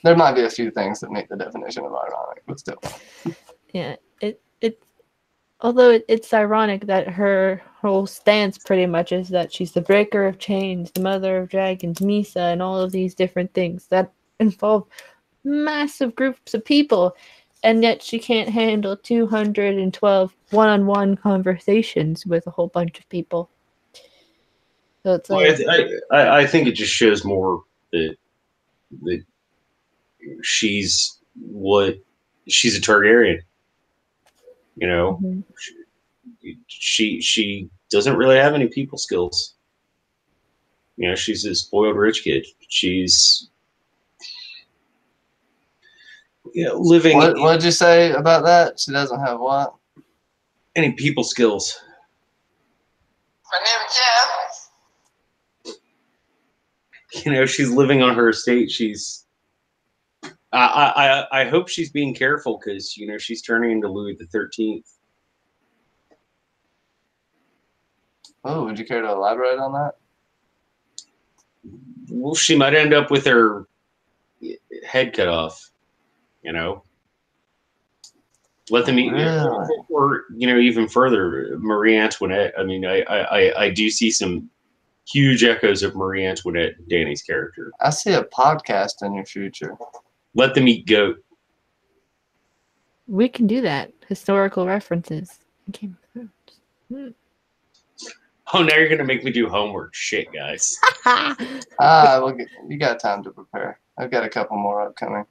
There might be a few things that meet the definition of ironic, but still. Yeah, although it's ironic that her whole stance pretty much is that she's the breaker of chains, the mother of dragons, Misa, and all of these different things that involve massive groups of people, and yet she can't handle 212 one-on-one conversations with a whole bunch of people. So it's like, I think it just shows more that she's a Targaryen. You know, she doesn't really have any people skills. You know, she's a spoiled rich kid. She's living. What did you say about that? She doesn't have what? Any people skills. You know, she's living on her estate. She's. I hope she's being careful because you know she's turning into Louis XIII. Oh, would you care to elaborate on that? Well, she might end up with her head cut off. You know, let them eat, or you know, even further, Marie Antoinette. I mean, I do see some huge echoes of Marie Antoinette, Dany's character. I see a podcast in your future. Let them eat goat. We can do that. Historical references. Game of Thrones. Oh, now you're gonna make me do homework. Shit, guys. Well, you got time to prepare. I've got a couple more upcoming.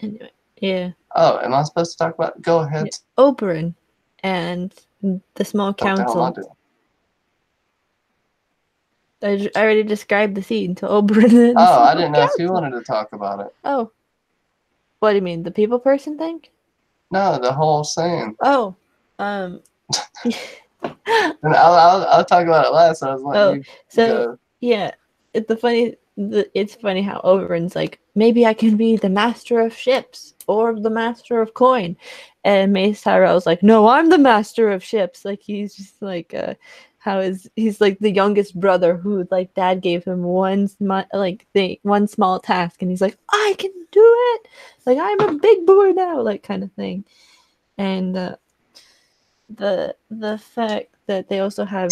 Anyway, yeah. Oh, am I supposed to talk about it? Go ahead. Yeah. Oberyn and the small council. I already described the scene to Oberyn. Oh, I didn't know if you wanted to talk about it. Oh. What do you mean? The people person thing? No, the whole scene. Oh. And I'll talk about it last. I was letting you go. Yeah. It's funny how Oberyn's like, maybe I can be the master of ships or the master of coin. And Mace Tyrell's like, no, I'm the master of ships. Like, he's just like, he's like the youngest brother who like dad gave him one small task, and he's like, I can do it. Like, I'm a big boy now, like kind of thing. And the fact that they also have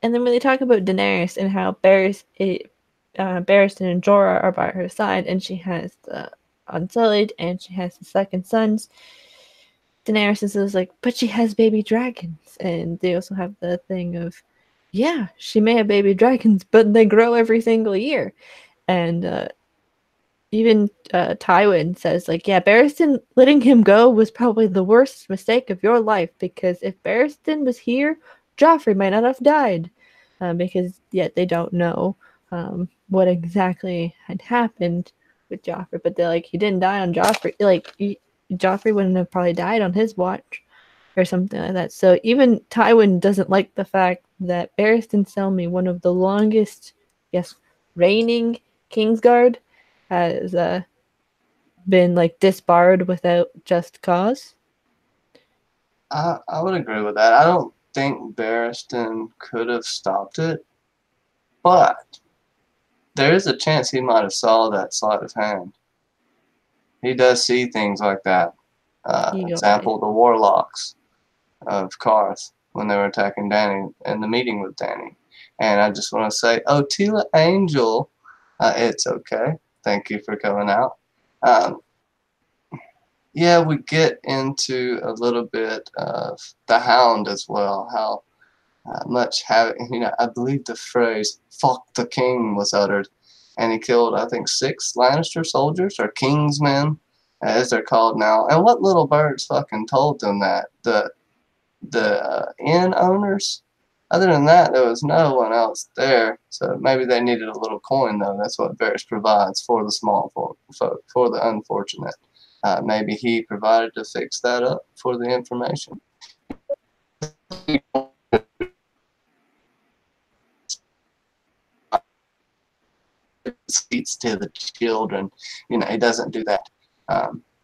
and then when they talk about Daenerys and how Barristan and Jorah are by her side, and she has the Unsullied and she has the second sons, Daenerys is like, but she has baby dragons. And they also have the thing of, yeah, she may have baby dragons, but they grow every single year. And even Tywin says, like, yeah, Barristan letting him go was probably the worst mistake of your life, because if Barristan was here, Joffrey might not have died. Because yet they don't know what exactly had happened with Joffrey, but they're like, he didn't die on Joffrey. Like, Joffrey wouldn't have probably died on his watch or something like that. So even Tywin doesn't like the fact that Barristan Selmy, one of the longest, reigning Kingsguard, has been like disbarred without just cause. I would agree with that. I don't think Barristan could have stopped it, but there is a chance he might have saw that sleight of hand. He does see things like that. Example, the warlocks of Karth when they were attacking Dany in the meeting with Dany. And I just want to say, oh, Tila Angel, it's okay. Thank you for coming out. Yeah, we get into a little bit of the Hound as well. How much havoc, I believe the phrase "fuck the king" was uttered, and he killed, I think, 6 Lannister soldiers or Kingsmen as they're called now. And what little birds fucking told them that? The inn owners? Other than that, there was no one else there. So maybe they needed a little coin, though. That's what Varys provides for the small folk, for the unfortunate. Maybe he provided to fix that up for the information. Speaks to the children. You know, he doesn't do that.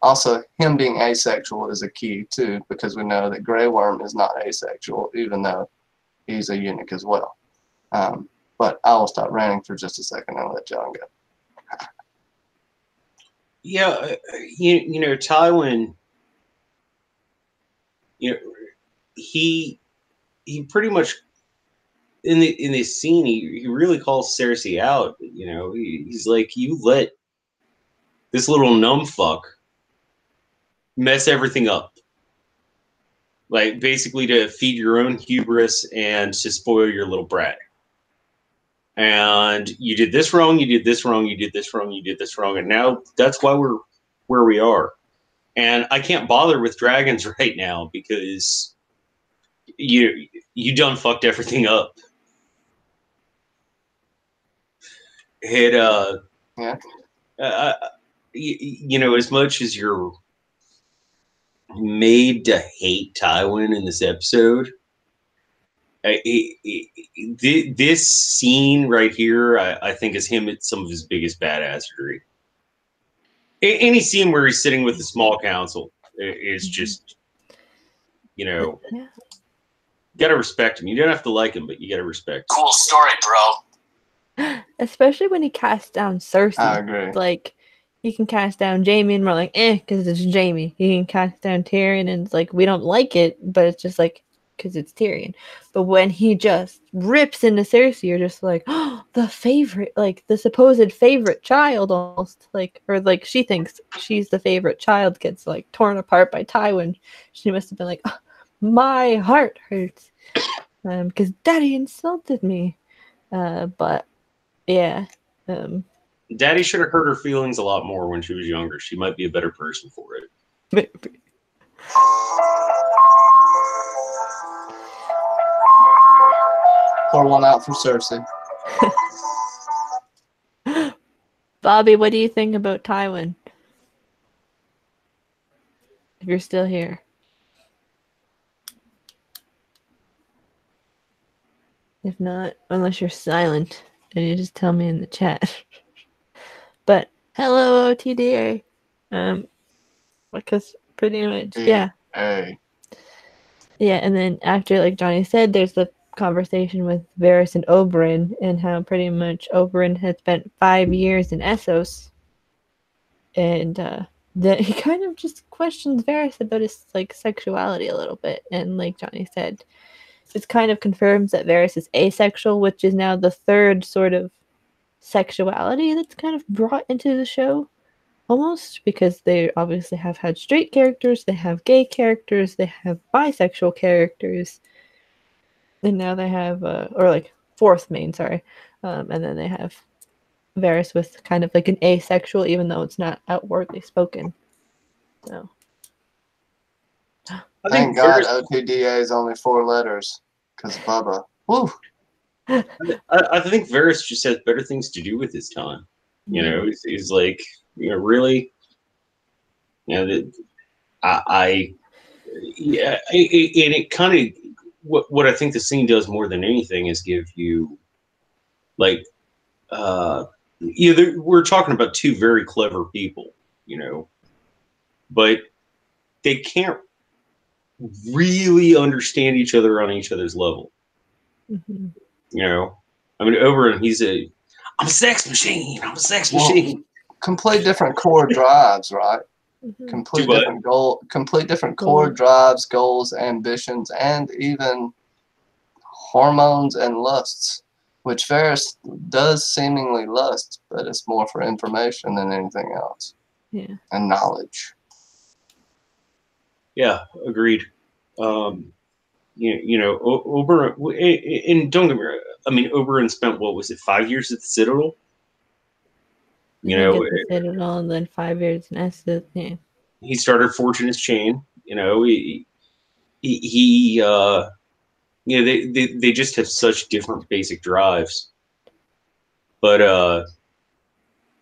Also, him being asexual is a key, too, because we know that Grey Worm is not asexual, even though he's a eunuch as well. But I will stop ranting for just a second and let John go. Yeah, you know, Tywin, you know, he pretty much in this scene he really calls Cersei out. You know, he's like, you let this little numbfuck mess everything up, like basically to feed your own hubris and to spoil your little brat. And you did this wrong, you did this wrong, you did this wrong, you did this wrong, and now that's why we're where we are. And I can't bother with dragons right now because you done fucked everything up. It you know, as much as you're made to hate Tywin in this episode, this scene right here, I think, is him at some of his biggest badassery. Any scene where he's sitting with the small council is just, you know, you gotta respect him. You don't have to like him, but you gotta respect him. Cool story, bro. Especially when he casts down Cersei. I agree. Like, he can cast down Jaime and we're like, because it's Jaime. He can cast down Tyrion and it's like, we don't like it, but it's just like, because it's Tyrion. But when he just rips into Cersei, you're just like, oh, the favorite, like the supposed favorite child almost, like, or like she thinks she's the favorite child gets like torn apart by Tywin. She must have been like, oh, my heart hurts because Daddy insulted me. But yeah. Daddy should have hurt her feelings a lot more when she was younger. She might be a better person for it. Maybe. Pour one out for Cersei. Bobby, what do you think about Tywin? If you're still here. If not, unless you're silent, and you just tell me in the chat. But hello, OTDA. Because pretty much, yeah. Hey. Yeah, and then after, like Johnny said, there's the conversation with Varys and Oberyn, and how pretty much Oberyn had spent 5 years in Essos, and that he kind of just questions Varys about his like sexuality a little bit, and like Johnny said, it kind of confirms that Varys is asexual, which is now the third sort of sexuality that's kind of brought into the show, almost, because they obviously have had straight characters, they have gay characters, they have bisexual characters, and now they have, or like fourth main, sorry, and then they have Varys with kind of like an asexual, even though it's not outwardly spoken. So, Thank God OTDA is only 4 letters, because Bubba. Woo! I think Varys just has better things to do with his time. You know, he's like, you know, really, you know, and it kind of, what I think the scene does more than anything is give you, like, we're talking about two very clever people, you know, but they can't really understand each other on each other's level. mm-hmm. You know, I mean, Oberyn, I'm a sex machine. I'm a sex machine. Complete different core drives, right? Mm-hmm. Complete different core drives, goals, ambitions, and even hormones and lusts, which Varys does seemingly lust, but it's more for information than anything else. Yeah. And knowledge. Yeah, agreed. You know, Oberyn, and don't get me wrong, I mean, Oberyn spent, what was it, 5 years at the Citadel? You know, Citadel, and then 5 years in Essos. Yeah. he started forging his chain. You know, they just have such different basic drives. But on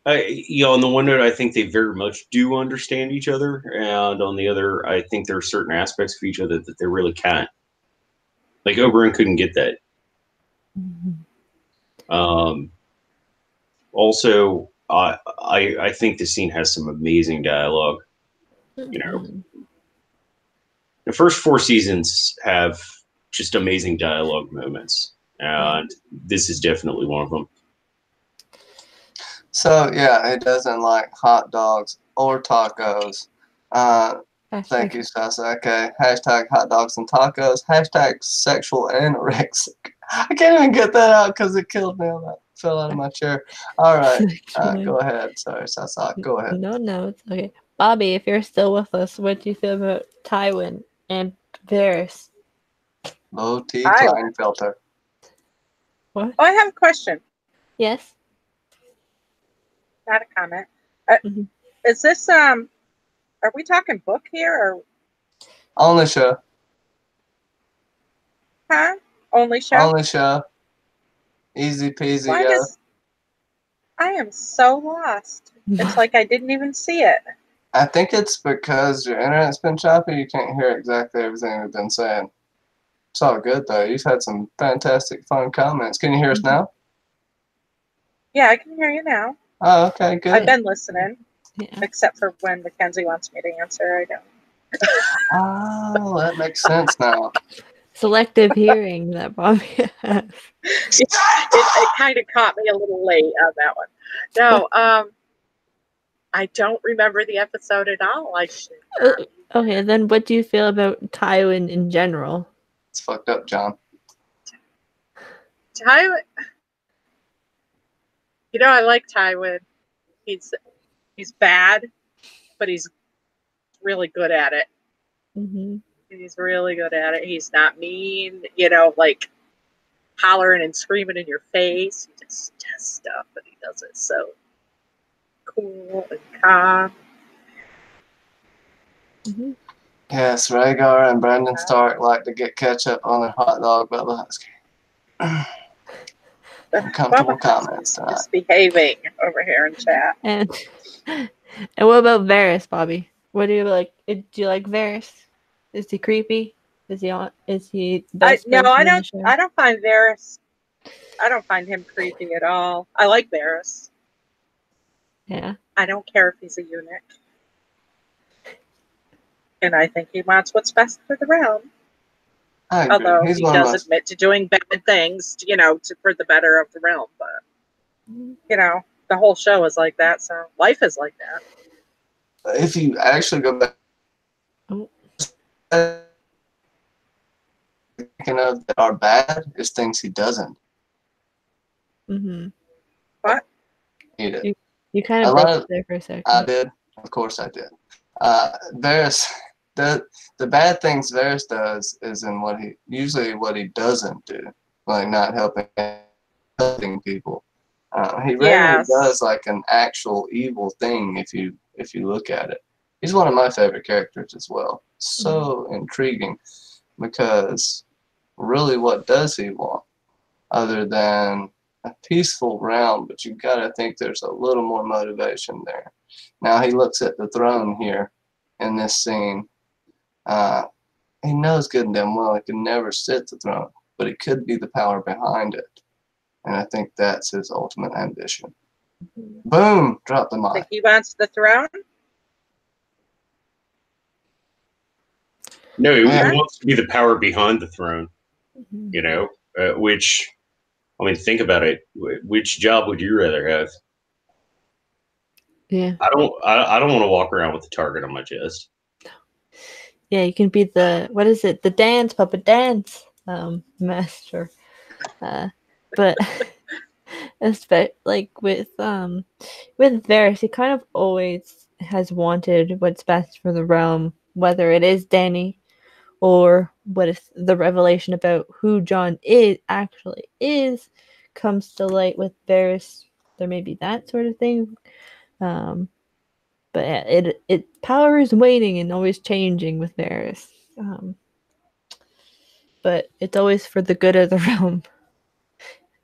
the one note, I think they very much do understand each other, and on the other, I think there are certain aspects of each other that they really can't. Like Oberyn couldn't get that. Also, I think the scene has some amazing dialogue. You know, the first 4 seasons have just amazing dialogue moments, and this is definitely one of them. So yeah, he doesn't like hot dogs or tacos. Thank you, Sasa. Okay. Hashtag hot dogs and tacos. Hashtag sexual anorexic. I can't even get that out because it killed me. That fell out of my chair. All right. Go ahead. Sorry, Sasa. Go ahead. No, it's okay. Bobby, if you're still with us, what do you feel about Tywin and Varys? Low T flying filter. What? Oh, I have a question. Yes. Not a comment. Is this are we talking book here or Only show? Huh? Only show? Only show. Easy peasy. Why I am so lost. It's like I didn't even see it. I think it's because your internet's been choppy. You can't hear exactly everything we've been saying. It's all good though. You've had some fantastic, fun comments. Can you hear us now? Yeah, I can hear you now. Oh, okay, good. I've been listening, Yeah. except for when Mackenzie wants me to answer. I don't. Oh, that makes sense now. Selective hearing that Bobby has. It kind of caught me a little late on that one. No, I don't remember the episode at all. I should. Okay, then what do you feel about Tywin in general? It's fucked up, John. Tywin. You know, I like Tywin. He's bad, but he's really good at it. Mm-hmm. He's really good at it. He's not mean, you know, like hollering and screaming in your face. He just does stuff, but he does it so cool and calm. Mm-hmm. Yes, Rhaegar and Brandon Stark like to get ketchup on their hot dog, Bubba Husky. Uncomfortable comments tonight. Misbehaving over here in chat. And what about Varys, Bobby? What do you like? Do you like Varys? Is he creepy? Is he on? Is he? I don't find Varys. I don't find him creepy at all. I like Varys. Yeah. I don't care if he's a eunuch, and I think he wants what's best for the realm. Although he does admit to doing bad things, you know, for the better of the realm. But, you know, the whole show is like that. So life is like that. If you actually go back, thinking of that are bad is things he doesn't. Mm-hmm. What? He did. You kind of broke up there for a second. I did. Of course I did. Varys, the bad things Varys does is in what he doesn't do, like not helping people. He rarely does like an actual evil thing if you look at it. He's one of my favorite characters as well. So intriguing because really what does he want other than a peaceful realm? But you've got to think there's a little more motivation there. Now he looks at the throne here in this scene. He knows good and damn well he can never sit the throne, but it could be the power behind it. And I think that's his ultimate ambition. Boom! Drop the mic. Think he wants the throne? No, he wants to be the power behind the throne. You know, which, I mean, think about it. Which job would you rather have? Yeah. I don't want to walk around with a target on my chest. Yeah, you can be the the puppet dance master. But like with Varys, he kind of always has wanted what's best for the realm, whether it is Dany or what if the revelation about who Jon actually is comes to light with Varys. There may be that sort of thing. But yeah, it power is waning and always changing with Varys. But it's always for the good of the realm.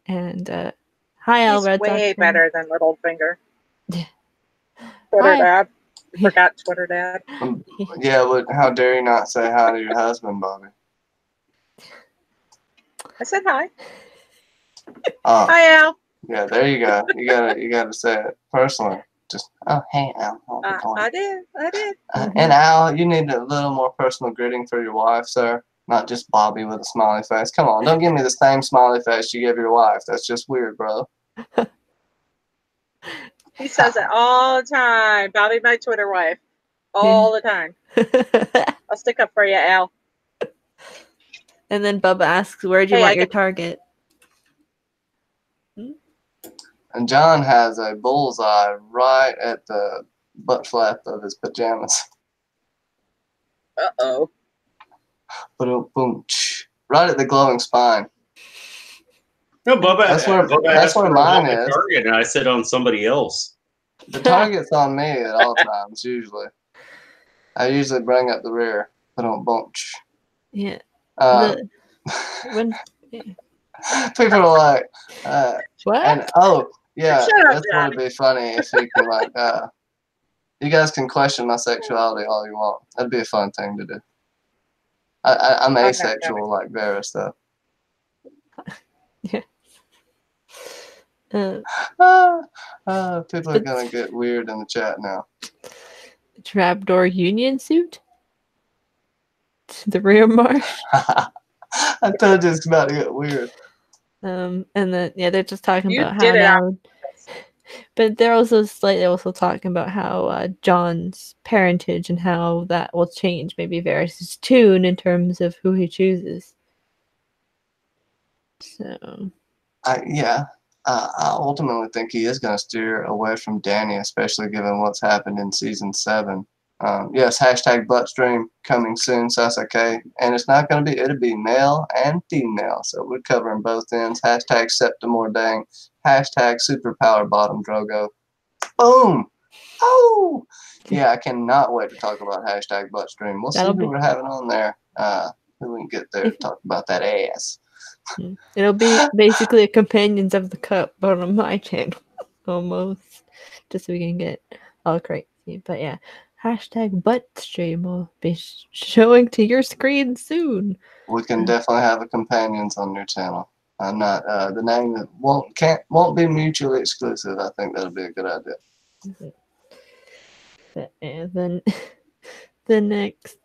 And hi, Al He's Red way Doctor. better than Littlefinger. Yeah. Twitter Hi. Dad. You forgot Twitter Dad. Yeah, but how dare you not say hi to your husband, Bobby? I said hi. Oh, Hi, Al. yeah, there you go. You gotta say it personally. Just, oh, hey, Al. How's it going? I did. And Al, you need a little more personal greeting for your wife, sir. Not just Bobby with a smiley face. Come on, don't give me the same smiley face you give your wife. That's just weird, bro. He says it all the time. Bobby, my Twitter wife. All the time. I'll stick up for you, Al. And then Bubba asks, where do you want your target? And John has a bullseye right at the butt flap of his pajamas. Uh-oh. Boom, boom, right at the glowing spine. No, Bubba. That's where mine is. Target, and I said on somebody else. The target's on me at all times. Usually, I usually bring up the rear. Boom, boom. Yeah. People are like, what? And yeah, that's gonna be funny if you can like, you guys can question my sexuality all you want. That'd be a fun thing to do. I'm asexual like Varys though. Yeah. People are gonna get weird in the chat now. Trapdoor Union suit? The rear marsh? I told you it's about to get weird. And then they're just talking about how now, but they're also talking about how John's parentage and how that will change maybe Varys' tune in terms of who he chooses. So I ultimately think he is going to steer away from Dany, especially given what's happened in season 7. Yes, hashtag buttstream coming soon, Sasuke. And it's not going to be, it'll be male and female. So we're covering both ends. Hashtag Septim Ordang. Hashtag superpower bottom Drogo. Boom! Oh! Yeah, I cannot wait to talk about hashtag buttstream. We'll see who we're having on there. Who we can get there to talk about that ass. It'll be basically a Companions of the Cup, but on my channel, almost, just so we can get all crazy. But yeah, hashtag buttstream will be showing to your screen soon. We can definitely have a Companions on your channel. I'm not the name that won't be mutually exclusive. I think that'll be a good idea. And then the next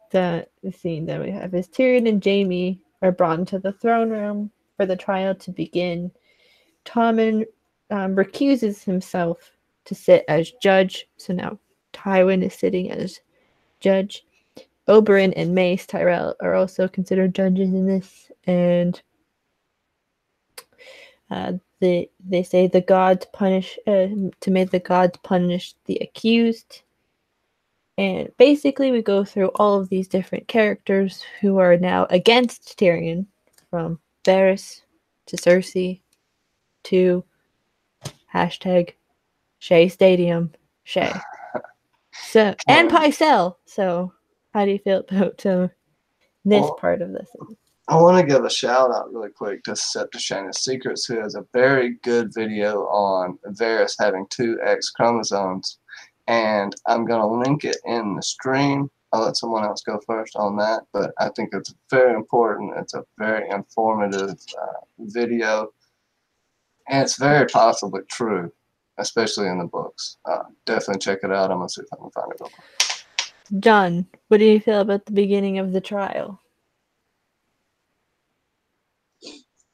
scene that we have is Tyrion and Jaime are brought into the throne room for the trial to begin. Tommen recuses himself to sit as judge, so now Tywin is sitting as judge. Oberyn and Mace Tyrell are also considered judges in this, and they say the gods punish to make the gods punish the accused. And basically, we go through all of these different characters who are now against Tyrion, from Varys to Cersei to hashtag Shea Stadium Shea. So and Pycelle. So, how do you feel about this part of this? I want to give a shout out really quick to Septuagint Secrets, who has a very good video on Varys having 2 X chromosomes. And I'm going to link it in the stream. I'll let someone else go first on that, but I think it's very important. It's a very informative video, and it's very possibly true, especially in the books. Definitely check it out. I'm going to see if I can find it real quick. John, what do you feel about the beginning of the trial?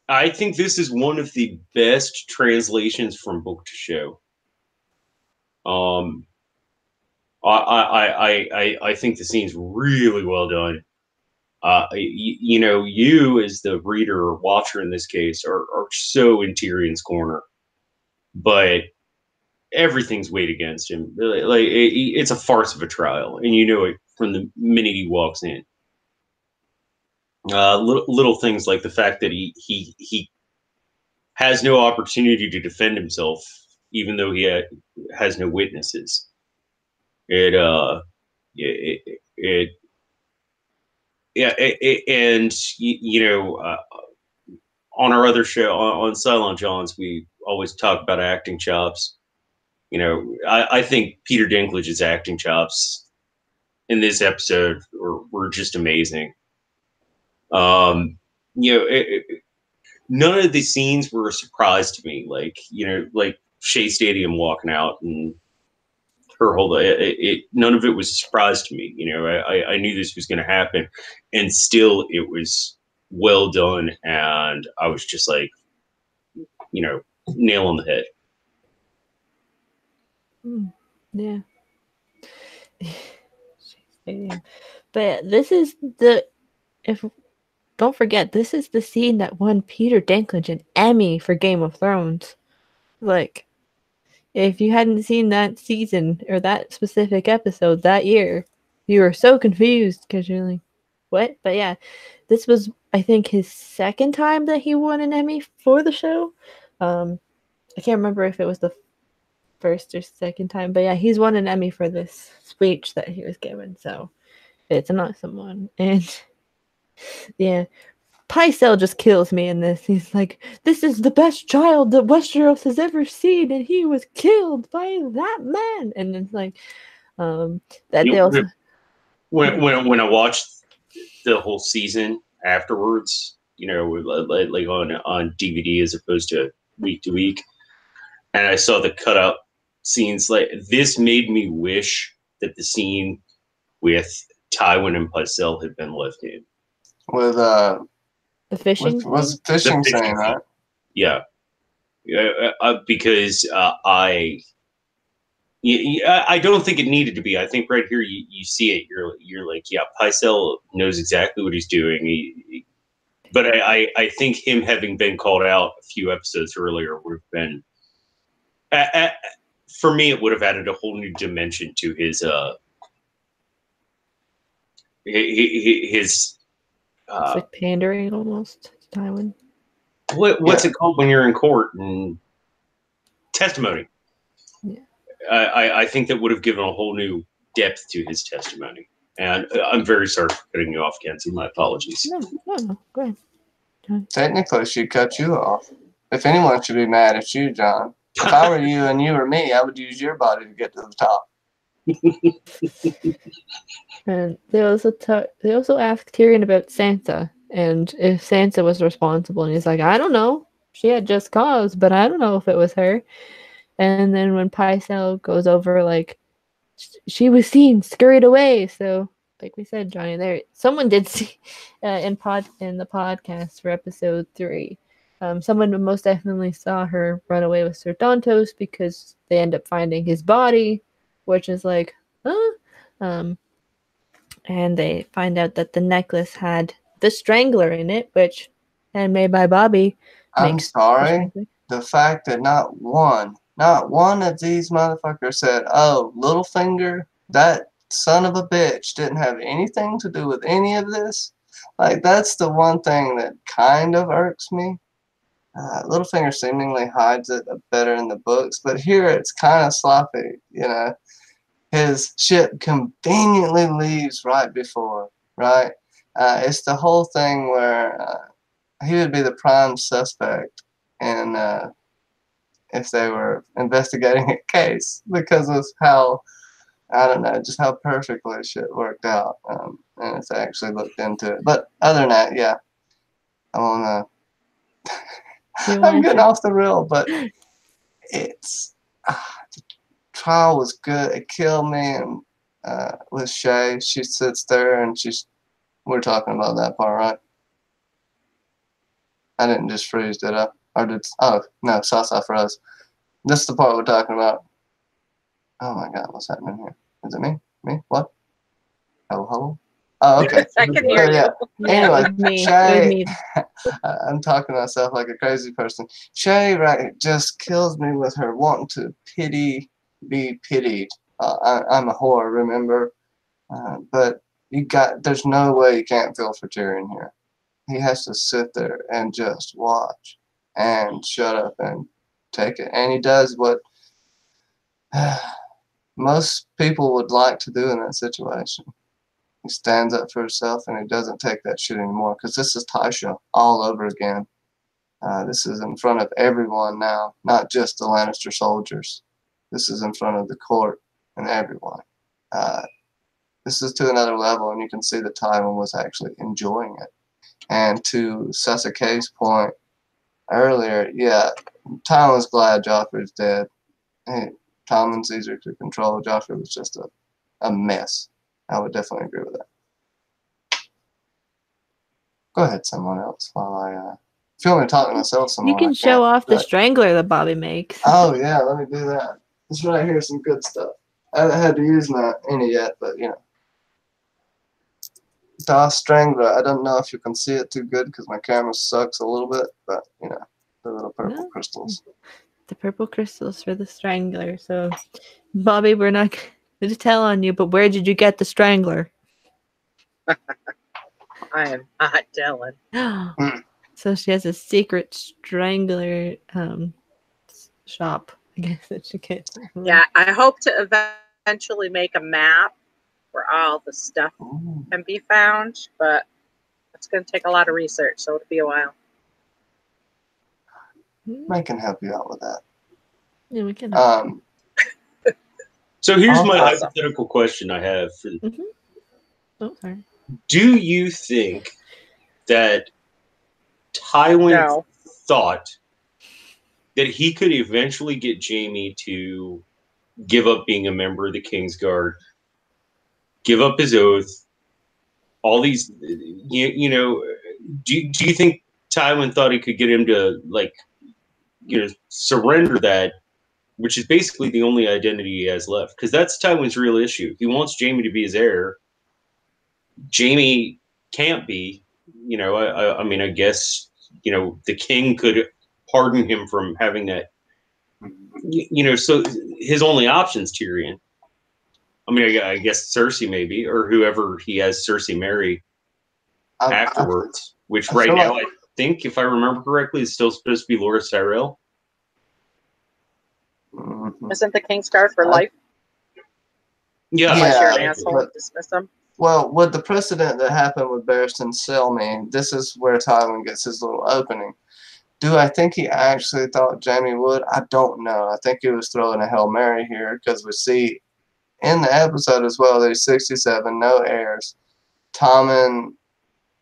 I think this is one of the best translations from book to show. I think the scene's really well done. You as the reader or watcher in this case are so in Tyrion's corner, but everything's weighed against him. It's a farce of a trial, and you know it from the minute he walks in. Little things like the fact that he has no opportunity to defend himself, even though he has no witnesses. And on our other show on Cylon Johns, we always talk about acting chops. I think Peter Dinklage's acting chops in this episode were just amazing. None of the scenes were a surprise to me. Like Shea Stadium walking out and her whole none of it was a surprise to me. I knew this was going to happen, and still it was well done, and I was just like, nail on the head. Yeah. But this is don't forget, this is the scene that won Peter Dinklage an Emmy for Game of Thrones. Like, if you hadn't seen that season or that specific episode that year, you were so confused because you're like, what? But yeah, this was, I think, his second time that he won an Emmy for the show. I can't remember if it was the first or second time, but yeah, he's won an Emmy for this speech that he was given, so it's an awesome one. And yeah, Pycelle just kills me in this. He's like, this is the best child that Westeros has ever seen, and he was killed by that man. And it's like, that they also... When I watched the whole season afterwards, like on DVD as opposed to week to week, and I saw the cut out scenes, like this made me wish that the scene with Tywin and Pycelle had been left in. With the fishing was fishing scene, right? Yeah, because I don't think it needed to be. I think right here you see it. You're like, yeah, Pycelle knows exactly what he's doing. But I think him having been called out a few episodes earlier would have been, for me, it would have added a whole new dimension to his it's like pandering almost to Tywin. What's it called when you're in court and testimony? Yeah. I think that would have given a whole new depth to his testimony. And I'm very sorry for cutting you off, Kenzie. My apologies. No, go ahead. John. Technically, she cut you off. If anyone should be mad, it's you, John. If I were you and you were me, I would use your body to get to the top. And they also asked Tyrion about Sansa and if Sansa was responsible, and he's like, I don't know. She had just cause, but I don't know if it was her. And then when Pycelle goes over, like, she was seen scurried away. So, like we said, Johnny, there someone did see in the podcast for episode 3. Someone most definitely saw her run away with Sir Dantos because they end up finding his body, which is like, and they find out that the necklace had the strangler in it, which, handmade by Bobby. I'm sorry. The fact that not one of these motherfuckers said, oh, Littlefinger, that son of a bitch, didn't have anything to do with any of this. Like, that's the one thing that kind of irks me. Littlefinger seemingly hides it better in the books, but here it's kind of sloppy, His ship conveniently leaves right before, right? It's the whole thing where he would be the prime suspect in if they were investigating a case because of how, I don't know, just how perfectly shit worked out. And it's actually looked into it. But other than that, yeah, I want to... I'm getting off the rail, but it's... the trial was good. It killed me. And with Shay, she sits there and we're talking about that part, right? I didn't just freeze, did I? Or did... Oh, no, Sasa froze. This is the part we're talking about. Oh my god, what's happening here? Is it me? Me? What? Hello? Oh, okay. I can hear yeah. you. Anyway, Shay, I'm talking to myself like a crazy person. Shay, right, just kills me with her wanting to be pitied. I'm a whore, remember? But there's no way you can't feel for Tyrion here. He has to sit there and just watch and shut up and take it. And he does what most people would like to do in that situation. He stands up for himself and he doesn't take that shit anymore, because this is Tysha all over again. This is in front of everyone now, not just the Lannister soldiers. This is in front of the court and everyone. This is to another level, and you can see that Tywin was actually enjoying it. And to Sasuke's point earlier, yeah, Tywin was glad Joffrey's dead. Hey, Tommen's easier to control. Joffrey was just a mess. I would definitely agree with that. Go ahead, someone else, while I feel me talking to myself some You more. can show off the strangler that Bobby makes. Oh, yeah, let me do that. This right here is some good stuff. I haven't had to use any yet, but, you know. DOS Strangler. I don't know if you can see it too good because my camera sucks a little bit, but, you know, the little purple crystals. The purple crystals for the strangler. So, Bobby, we're not going to tell on you, but where did you get the strangler? I am not telling. So she has a secret strangler shop, I guess that she gets. Yeah, I hope to eventually make a map where all the stuff can be found, but it's going to take a lot of research, so it'll be a while. I can help you out with that. Yeah, we can. So here's my hypothetical question I have for Oh, sorry. Do you think that Tywin thought that he could eventually get Jaime to give up being a member of the Kingsguard, give up his oath, all these, you know, do you think Tywin thought he could get him to, like, you know, surrender that, which is basically the only identity he has left? Because that's Tywin's real issue. He wants Jaime to be his heir. Jaime can't be, you know, I mean, I guess, you know, the king could pardon him from having that, you know, so his only option's Tyrion. I mean, I guess Cersei maybe, or whoever he has Cersei marry afterwards, which right now I think, if I remember correctly, is still supposed to be Loras Tyrell. Isn't the Kingsguard for life? Yeah. Unless you're an asshole and dismiss them. Well, with the precedent that happened with Barristan Selmy, this is where Tywin gets his little opening. Do I think he actually thought Jaime would? I don't know. I think he was throwing a Hail Mary here, because we see in the episode as well that he's 67, no heirs. Tommen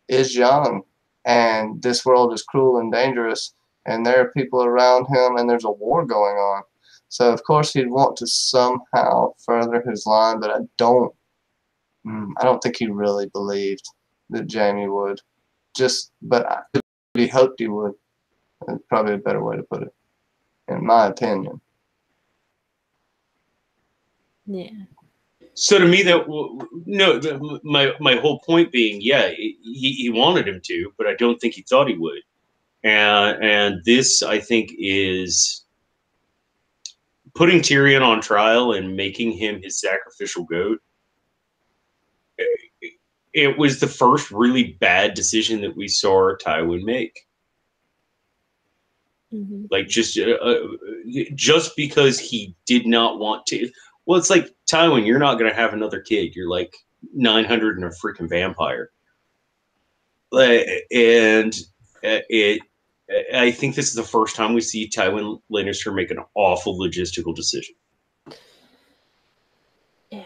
is young, and this world is cruel and dangerous, and there are people around him, and there's a war going on. So, of course, he'd want to somehow further his line, but I don't think he really believed that Jaime would. But he hoped he would. That's probably a better way to put it, in my opinion. Yeah. So to me, my whole point being, yeah, he wanted him to, but I don't think he thought he would. And this, I think, is putting Tyrion on trial and making him his sacrificial goat. It was the first really bad decision that we saw Tywin make. Like, just because he did not want to. Well, it's like, Tywin, you're not going to have another kid. You're like 900 and a freaking vampire. And I think this is the first time we see Tywin Lannister make an awful logistical decision. Yeah.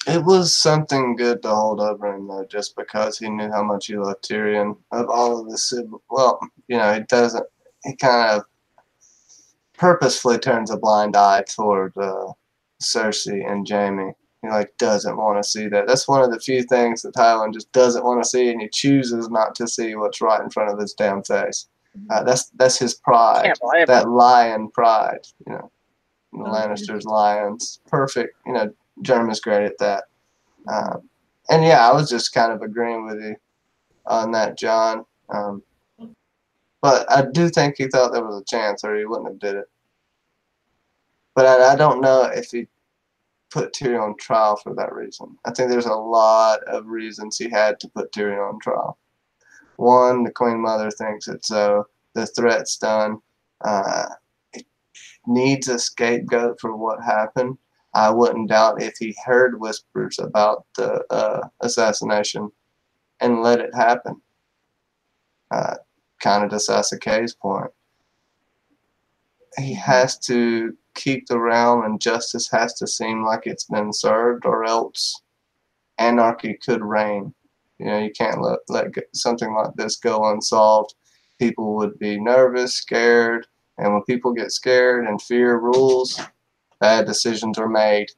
It was something good to hold over him, though, just because he knew how much he loved Tyrion. Of all of the well, you know, he kind of purposefully turns a blind eye toward Cersei and Jaime. He, like, doesn't want to see that. That's one of the few things that Tywin just doesn't want to see, and he chooses not to see what's right in front of his damn face. That's his pride, that lion pride, you know. The Lannisters, lions, perfect, you know. Jeremy's great at that. And yeah, I was just kind of agreeing with you on that, John. But I do think he thought there was a chance, or he wouldn't have did it. But I don't know if he put Tyrion on trial for that reason. I think there's a lot of reasons he had to put Tyrion on trial. One, the Queen Mother thinks it, so the threat's done. needs a scapegoat for what happened, I wouldn't doubt if he heard whispers about the assassination and let it happen. Kind of decides the case point. He has to keep the realm, and justice has to seem like it's been served, or else anarchy could reign. You know, you can't let something like this go unsolved. People would be nervous, scared, and when people get scared and fear rules, bad decisions are made.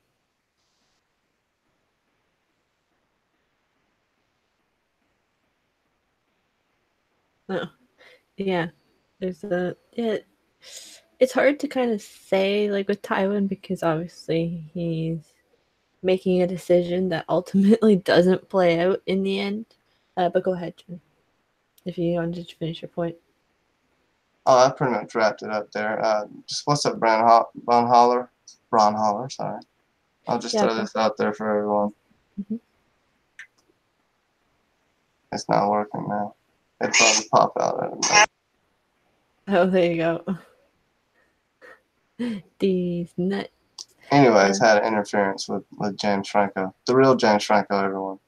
Oh, yeah. There's it's hard to kind of say, like, with Tywin, because obviously he's making a decision that ultimately doesn't play out in the end. But go ahead, Jen, if you wanted to finish your point. Oh, I pretty much wrapped it up there. Just what's up, Bronholler, sorry. I'll just throw this out there for everyone. Mm-hmm. It's not working now. It'll probably pop out at a minute. Oh, there you go. These nuts. Anyways, had an interference with James Franco. The real James Franco, everyone.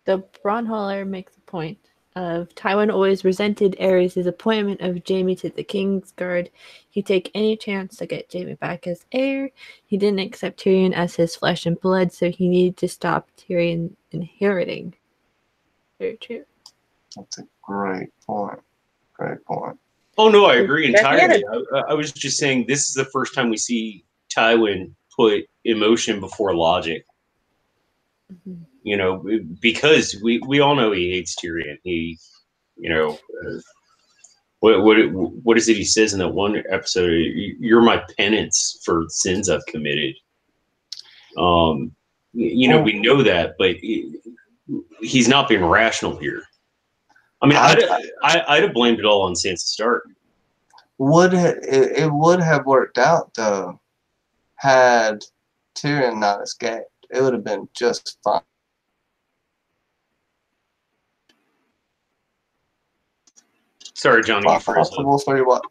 The Bronholler makes a point of Tywin always resented Aerys' appointment of Jaime to the King's Guard. He'd take any chance to get Jaime back as heir. He didn't accept Tyrion as his flesh and blood, so he needed to stop Tyrion inheriting. Very true. That's a great point. Great point. Oh, no, I agree entirely. I was just saying this is the first time we see Tywin put emotion before logic. Mm-hmm. You know, because we all know he hates Tyrion. He, you know, what is it he says in that one episode? You're my penance for sins I've committed. You know, we know that, but he's not being rational here. I mean, I'd have blamed it all on Sansa Stark. It would have worked out, though, had Tyrion not escaped. It would have been just fine. Sorry, Johnny, you froze up. For your what?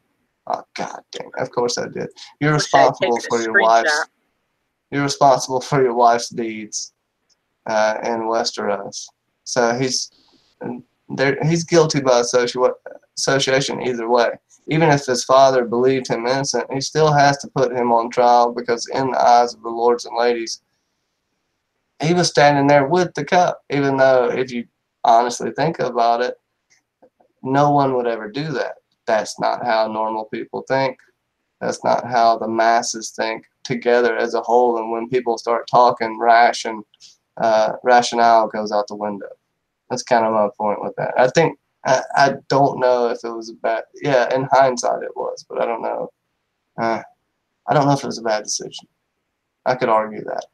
Oh, God dang! Of course I did. You're responsible for your wife's. You're responsible for your wife's deeds in Westeros. So he's guilty by association either way. Even if his father believed him innocent, he still has to put him on trial, because in the eyes of the lords and ladies, he was standing there with the cup. Even though, if you honestly think about it, no one would ever do that. That's not how normal people think. That's not how the masses think together as a whole. And when people start talking rash, and rationale goes out the window. That's kind of my point with that. I think I don't know if it was a bad. Yeah, in hindsight it was, but I don't know. I don't know if it was a bad decision. I could argue that.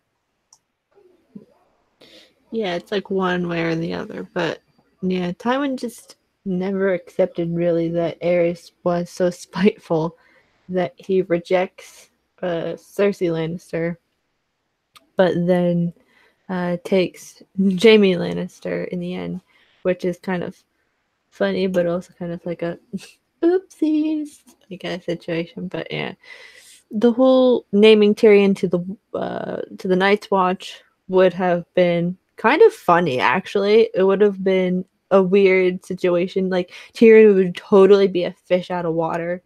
Yeah, it's like one way or the other. But yeah, Tywin just never accepted really that Aerys was so spiteful that he rejects Cersei Lannister, but then takes Jaime Lannister in the end, which is kind of funny, but also kind of like a oopsies, I guess, situation. But yeah, the whole naming Tyrion to the Night's Watch would have been kind of funny, actually. It would have been a weird situation. Like, Tyrion would totally be a fish out of water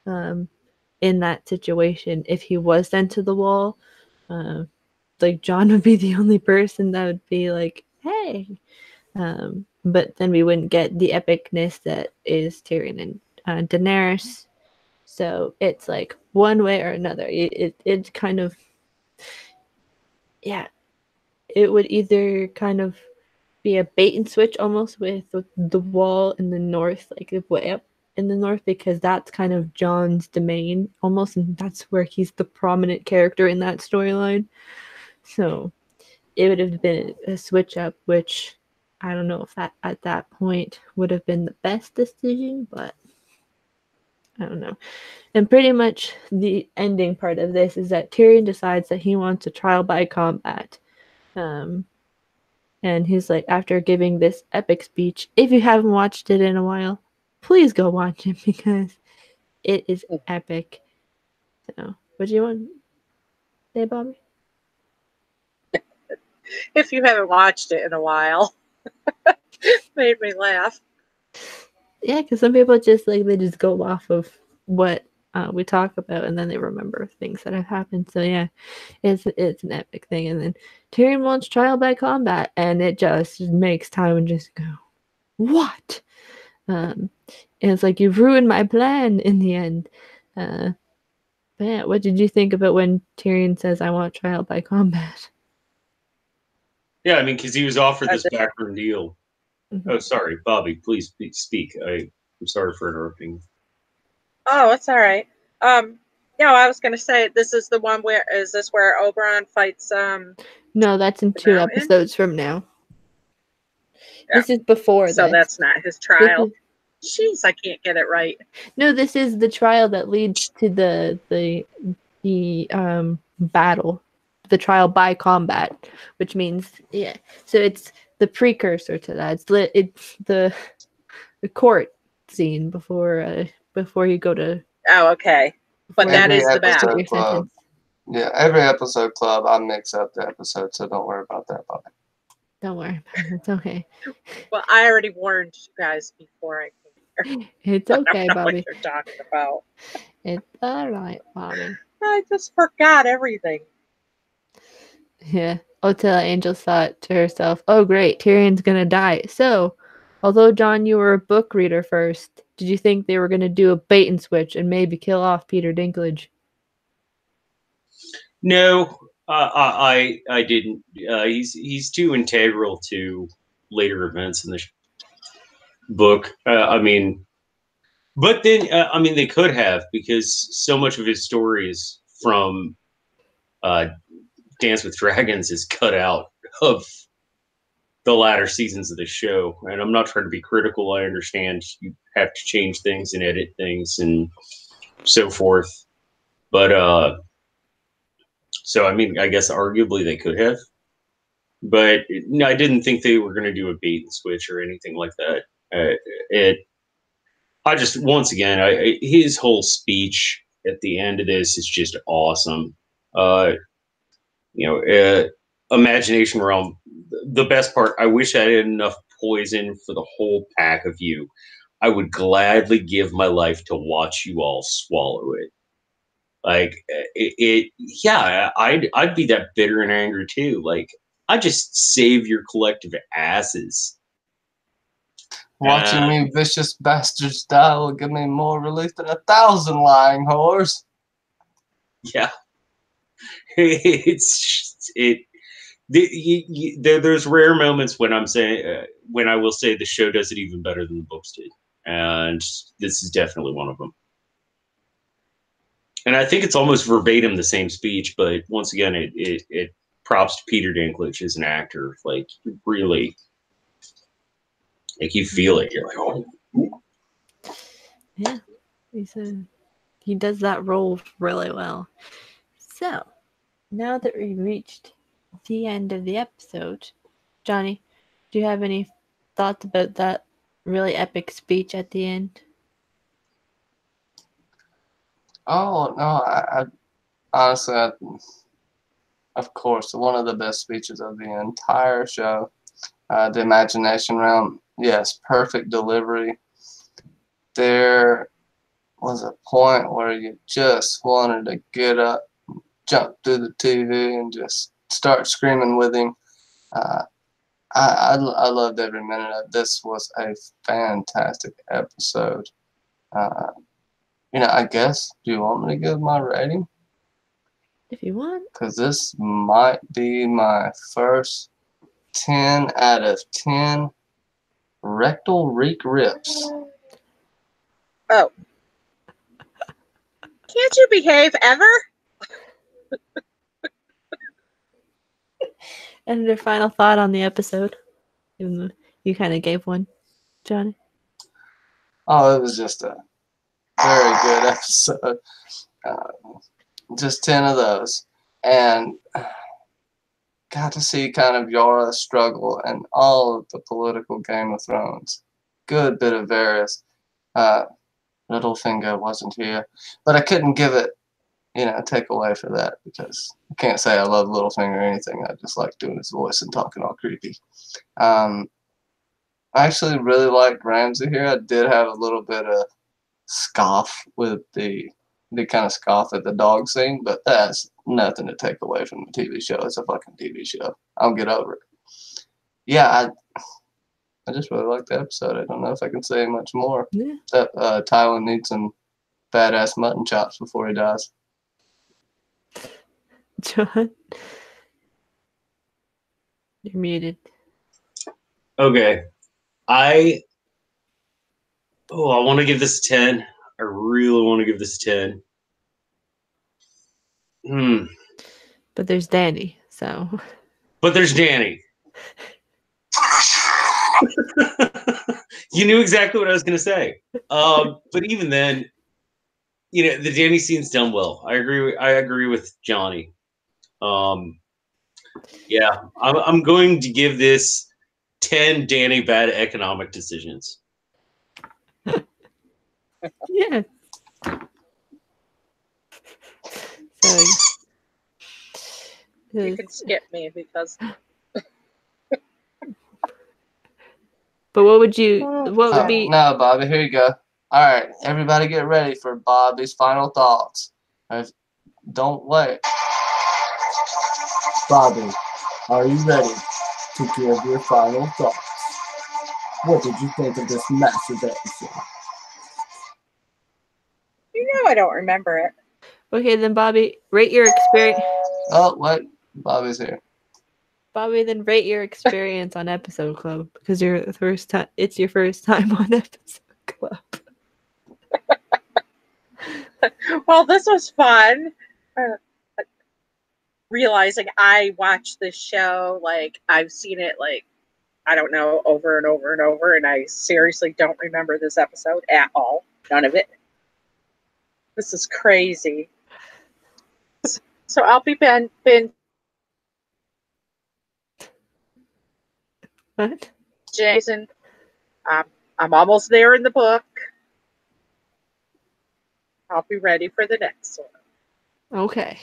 in that situation if he was sent to the wall. Like, Jon would be the only person that would be like, hey. But then we wouldn't get the epicness that is Tyrion and Daenerys. So it's like one way or another. It kind of, yeah, it would either kind of be a bait and switch almost with the wall in the north, like way up in the north, because that's kind of Jon's domain almost, and that's where he's the prominent character in that storyline. So it would have been a switch up, which I don't know if that at that point would have been the best decision, but I don't know. And pretty much the ending part of this is that Tyrion decides that he wants a trial by combat. And he's like, after giving this epic speech, if you haven't watched it in a while, please go watch it, because it is epic. So, what do you want to say, Bobby? If you haven't watched it in a while, made me laugh. Yeah, because some people just like they just go off of what we talk about, and then they remember things that have happened. So yeah, it's an epic thing. And then Tyrion wants trial by combat, and it just makes Tywin just go, "What?" And it's like you've ruined my plan in the end. But yeah, what did you think about when Tyrion says, "I want trial by combat"? Yeah, I mean, because he was offered this backroom deal. Mm-hmm. Oh, sorry, Bobby. Please speak. I'm sorry for interrupting. Oh, it's all right. Yeah, I was gonna say this is the one where is this where Oberon fights? No, that's in 2 episodes from now. Yeah. This is before. So that's not his trial. Jeez, I can't get it right. No, this is the trial that leads to the battle, the trial by combat, which means So it's the precursor to that. It's the court scene before you go to. Oh, okay. But that is the battle. Club. Yeah, every episode club, I mix up the episode, so don't worry about that, Bobby. Don't worry, it's okay. Well, I already warned you guys before I came here. It's okay, I don't know Bobby. what you're talking about. It's all right, Bobby. I just forgot everything. Yeah. Till Angel thought to herself, "Oh, great, Tyrion's gonna die." So, although John, you were a book reader first, did you think they were gonna do a bait and switch and maybe kill off Peter Dinklage? No, I didn't. He's too integral to later events in the book. I mean, but then I mean they could have, because so much of his stories from Dance with Dragons is cut out of the latter seasons of the show. And I'm not trying to be critical. I understand you have to change things and edit things and so forth. But so I mean, I guess arguably they could have. But no, I didn't think they were going to do a bait and switch or anything like that. I just, once again, his whole speech at the end of this is just awesome. Imagination realm. The best part, I wish I had enough poison for the whole pack of you. I would gladly give my life to watch you all swallow it. Like yeah, I'd be that bitter and angry too. Like, I just save your collective asses. Watching you vicious bastards die will give me more relief than 1,000 lying whores. Yeah. There's rare moments when I'm saying when I will say the show does it even better than the books did, and this is definitely one of them. And I think it's almost verbatim the same speech, but once again, it props to Peter Dinklage as an actor. Like, really, like, you feel it. You're like, oh, yeah, he does that role really well. So, now that we reached the end of the episode, Johnny, do you have any thoughts about that really epic speech at the end? Oh, no, I honestly, of course, one of the best speeches of the entire show. The imagination realm, yes, perfect delivery. There was a point where you just wanted to get up, jump through the TV, and just start screaming with him. I loved every minute of this. Was a fantastic episode. I guess, do you want me to give my rating? If you want. Because this might be my first 10 out of 10 rectal reek rips. Oh. Can't you behave ever? And your final thought on the episode? You kind of gave one, Johnny. Oh, it was just a very good episode. Just 10 of those. And got to see kind of Yara struggle and all of the political Game of Thrones. Good bit of Varys. Littlefinger wasn't here. But I couldn't give it, take away for that, because I can't say I love Littlefinger or anything. I just like doing his voice and talking all creepy. I actually really liked Ramsay here. I did have a little bit of scoff with the kind of scoff at the dog scene, but that's nothing to take away from the TV show. It's a fucking TV show. I'll get over it. Yeah, I just really liked the episode. I don't know if I can say much more. Yeah. Except Tywin needs some badass mutton chops before he dies. John, you're muted. Okay. I want to give this a 10. I really want to give this a 10. But there's Danny, so. But there's Danny. You knew exactly what I was going to say. But even then, the Danny scene's done well. I agree with Johnny. Yeah, I'm going to give this 10 Danny bad economic decisions. Yeah. So, you can skip me because. But what would be? No, Bobby, here you go. All right, everybody get ready for Bobby's final thoughts. Don't wait. Bobby, are you ready to give your final thoughts? What did you think of this massive episode? I don't remember it. Okay, then Bobby, rate your experience. Oh, wait. Bobby's here. Bobby, then rate your experience on Episode Club, because it's your first time on Episode Club. Well, this was fun. Realizing I watched this show, I've seen it, I don't know, over and over and over, and I seriously don't remember this episode at all. None of it. This is crazy. So I'll be Ben. What? Jason, I'm almost there in the book. I'll be ready for the next one. Okay.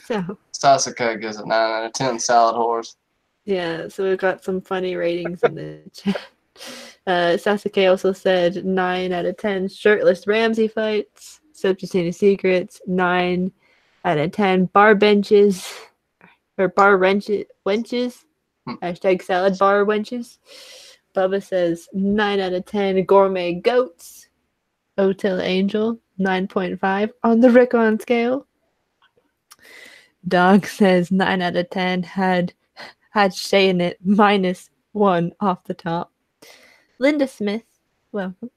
So Sasuke gives it 9 out of 10 salad whores. yeah, so we've got some funny ratings in the chat. Sasuke also said 9 out of 10 shirtless Ramsay fights. Subjecting Secrets, 9 out of 10 bar benches. Or bar wenches. Hashtag salad bar wenches. Bubba says 9 out of 10 gourmet goats. Hotel Angel, 9.5 on the Rickon scale. Dog says 9 out of 10 had Shay in it, -1 off the top. Linda Smith, welcome.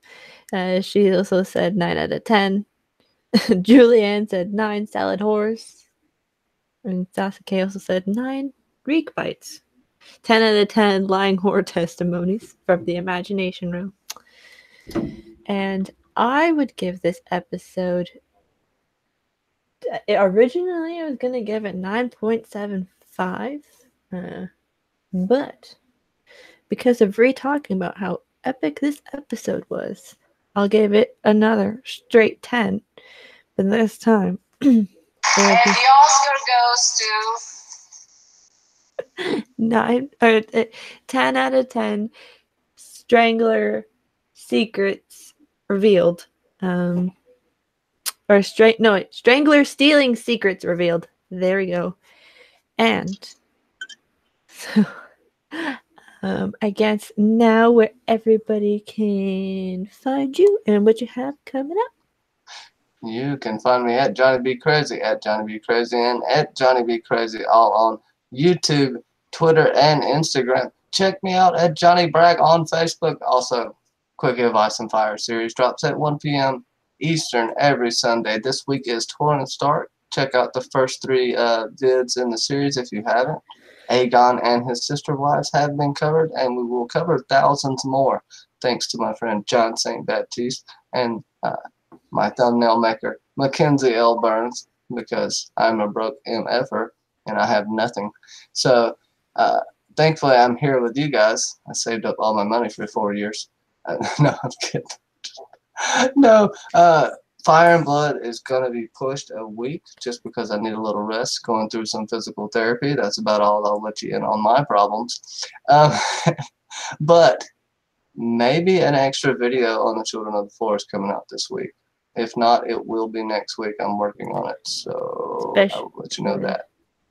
She also said 9 out of 10. Julianne said 9 salad whores. And Sasuke also said 9 Greek bites. 10 out of 10 lying whore testimonies from the Imagination Room. And I would give this episode... Originally, I was going to give it 9.75. But because of talking about how epic this episode was, I'll give it another straight 10. But this time... And the Oscar goes to 10 out of 10 Strangler secrets revealed. Strangler stealing secrets revealed. There we go. And so I guess now where everybody can find you and what you have coming up. You can find me at Johnny B. Crazy, at Johnny B. Crazy, and at Johnny B. Crazy, all on YouTube, Twitter, and Instagram. Check me out at Johnny Bragg on Facebook. Also, Quick Advice and Fire series drops at 1 p.m. Eastern every Sunday. This week is Torrent Start. Check out the first 3 vids in the series if you haven't. Aegon and his sister wives have been covered, and we will cover thousands more, thanks to my friend John St. Baptiste and my thumbnail maker, Mackenzie L. Burns, because I'm a broke MFer and I have nothing. So, thankfully, I'm here with you guys. I saved up all my money for 4 years. No, I'm kidding. No, Fire and Blood is going to be pushed a week just because I need a little rest going through some physical therapy. That's about all. I'll let you in on my problems. But maybe an extra video on the Children of the Forest coming out this week. If not, it will be next week. I'm working on it, so I will let you know that.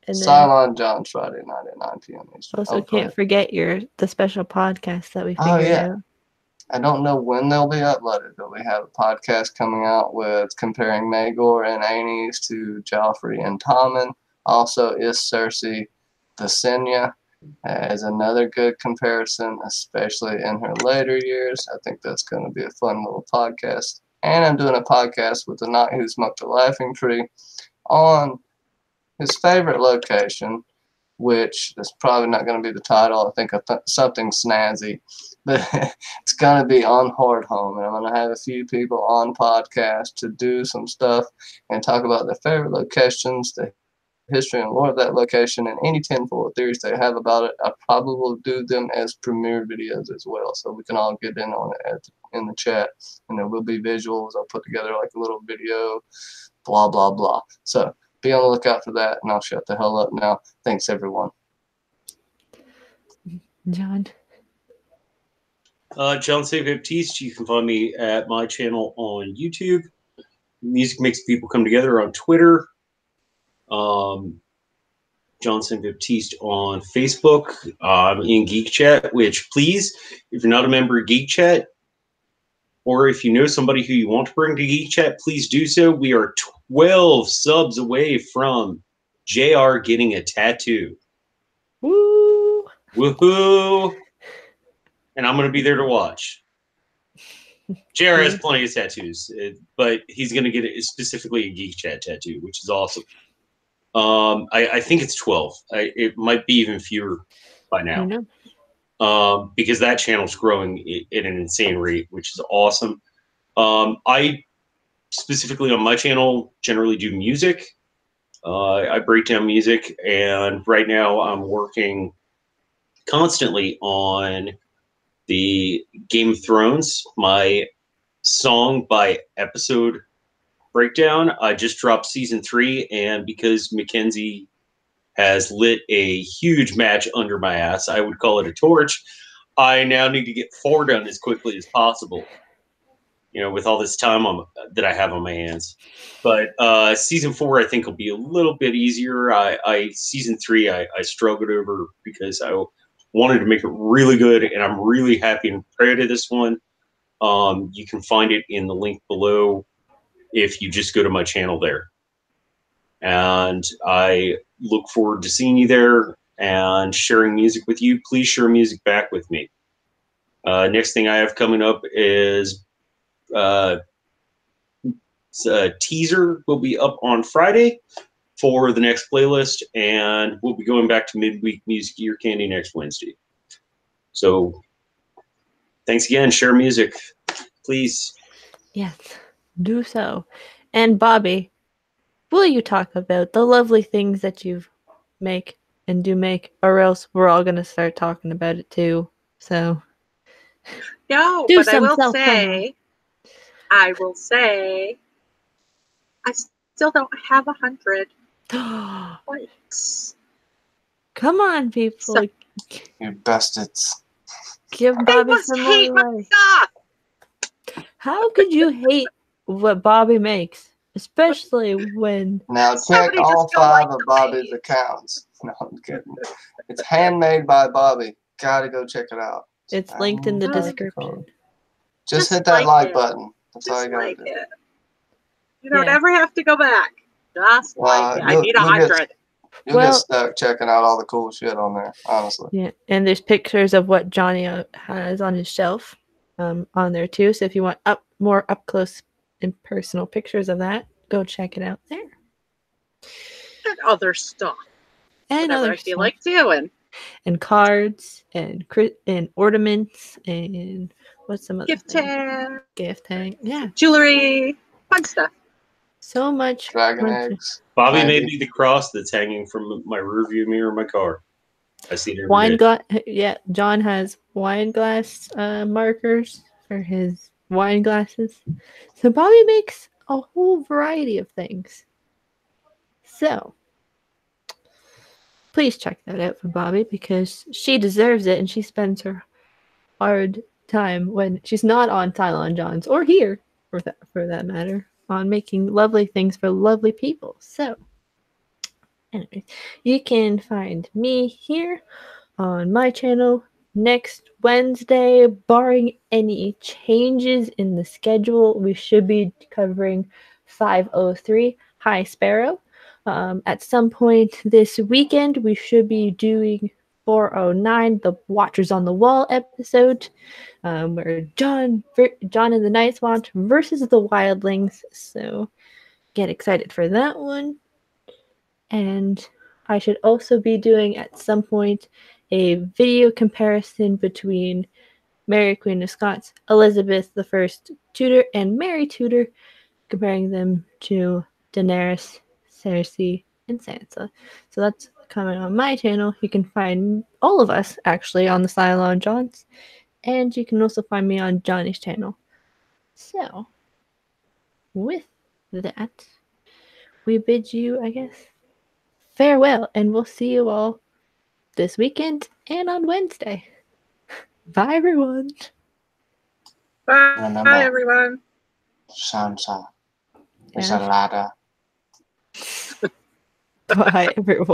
Cylon Johns Friday night at 9 p.m. Eastern. Also, can't forget the special podcast that we figured out. I don't know when they'll be uploaded, but we have a podcast coming out with comparing Maegor and Aenys to Joffrey and Tommen. Also, is Cersei the Senya as another good comparison, especially in her later years. I think that's going to be a fun little podcast. And I'm doing a podcast with the Knight Who Smoked a Laughing Tree on his favorite location, which is probably not going to be the title. I think something snazzy. But it's going to be on Hardhome, and I'm going to have a few people on podcast to do some stuff and talk about their favorite locations, the history and lore of that location, and any tinfoil theories they have about it. I probably will do them as premiere videos as well, so we can all get in on it in the chat. And there will be visuals. I'll put together like a little video, blah, blah, blah. So be on the lookout for that, and I'll shut the hell up now. Thanks, everyone. John. John St. Baptise. You can find me at my channel on YouTube. Music Makes People Come Together on Twitter. John St. Baptiste on Facebook. In Geek Chat, which please, if you're not a member of Geek Chat, or if you know somebody who you want to bring to Geek Chat, please do so. We are 12 subs away from JR getting a tattoo. Woo! Woohoo! And I'm going to be there to watch. JR has plenty of tattoos, but he's going to get specifically a Geek Chat tattoo, which is awesome. I think it's 12. It might be even fewer by now. Because that channel's growing at an insane rate, which is awesome. I specifically on my channel generally do music. I break down music, and right now I'm working constantly on the Game of Thrones, my song by episode breakdown. I just dropped season 3, and because Mackenzie has lit a huge match under my ass, I would call it a torch, I now need to get 4 done as quickly as possible, you know, with all this time that I have on my hands. But season 4 I think will be a little bit easier. Season 3 I struggled over because I wanted to make it really good, and I'm really happy and proud of this one. You can find it in the link below if you just go to my channel there. And I look forward to seeing you there and sharing music with you. Please share music back with me. Next thing I have coming up is a teaser will be up on Friday for the next playlist, and we'll be going back to midweek music ear candy next Wednesday. So thanks again. Share music, please. Yes, do so. And Bobby, will you talk about the lovely things that you make and do make, or else we're all going to start talking about it too. So no, but I will say, I still don't have 100 likes. Come on, people. So, you bastards. Give Bobby some more likes. How could you hate what Bobby makes? Especially when... Now check all 5 of Bobby's accounts. No, I'm kidding. It's handmade by Bobby. Gotta go check it out. It's linked in the description. Just hit that like button. That's all you gotta do. You don't ever have to go back. Just like it. I need 100. You'll get stuck checking out all the cool shit on there, honestly. Yeah, and there's pictures of what Johnny has on his shelf on there too. So if you want more up close and personal pictures of that, go check it out there. And other stuff. And whatever other I feel like doing. And cards and ornaments and what's some other gift tag. Gift tag. Yeah. Jewelry. Fun stuff. So much. Dragon eggs. Bobby made me the cross that's hanging from my rearview mirror of my car. I see it every day. Yeah, John has wine glass markers for his wine glasses. So Bobby makes a whole variety of things. So, please check that out for Bobby because she deserves it and she spends her hard time when she's not on Cylon Johns or here, for that matter, on making lovely things for lovely people. So, anyways, you can find me here on my channel next Wednesday, barring any changes in the schedule. We should be covering 503 High Sparrow. At some point this weekend, we should be doing 409, the Watchers on the Wall episode, where John and the Night's Watch versus the Wildlings. So get excited for that one. And I should also be doing at some point a video comparison between Mary Queen of Scots, Elizabeth I Tudor, and Mary Tudor, comparing them to Daenerys, Cersei, and Sansa. So that's coming on my channel. You can find all of us actually on the Cylon Johns, and you can also find me on Johnny's channel. So, with that, we bid you, I guess, farewell, and we'll see you all this weekend and on Wednesday. Bye, everyone. Bye, everyone. Sansa is a ladder. Bye, everyone.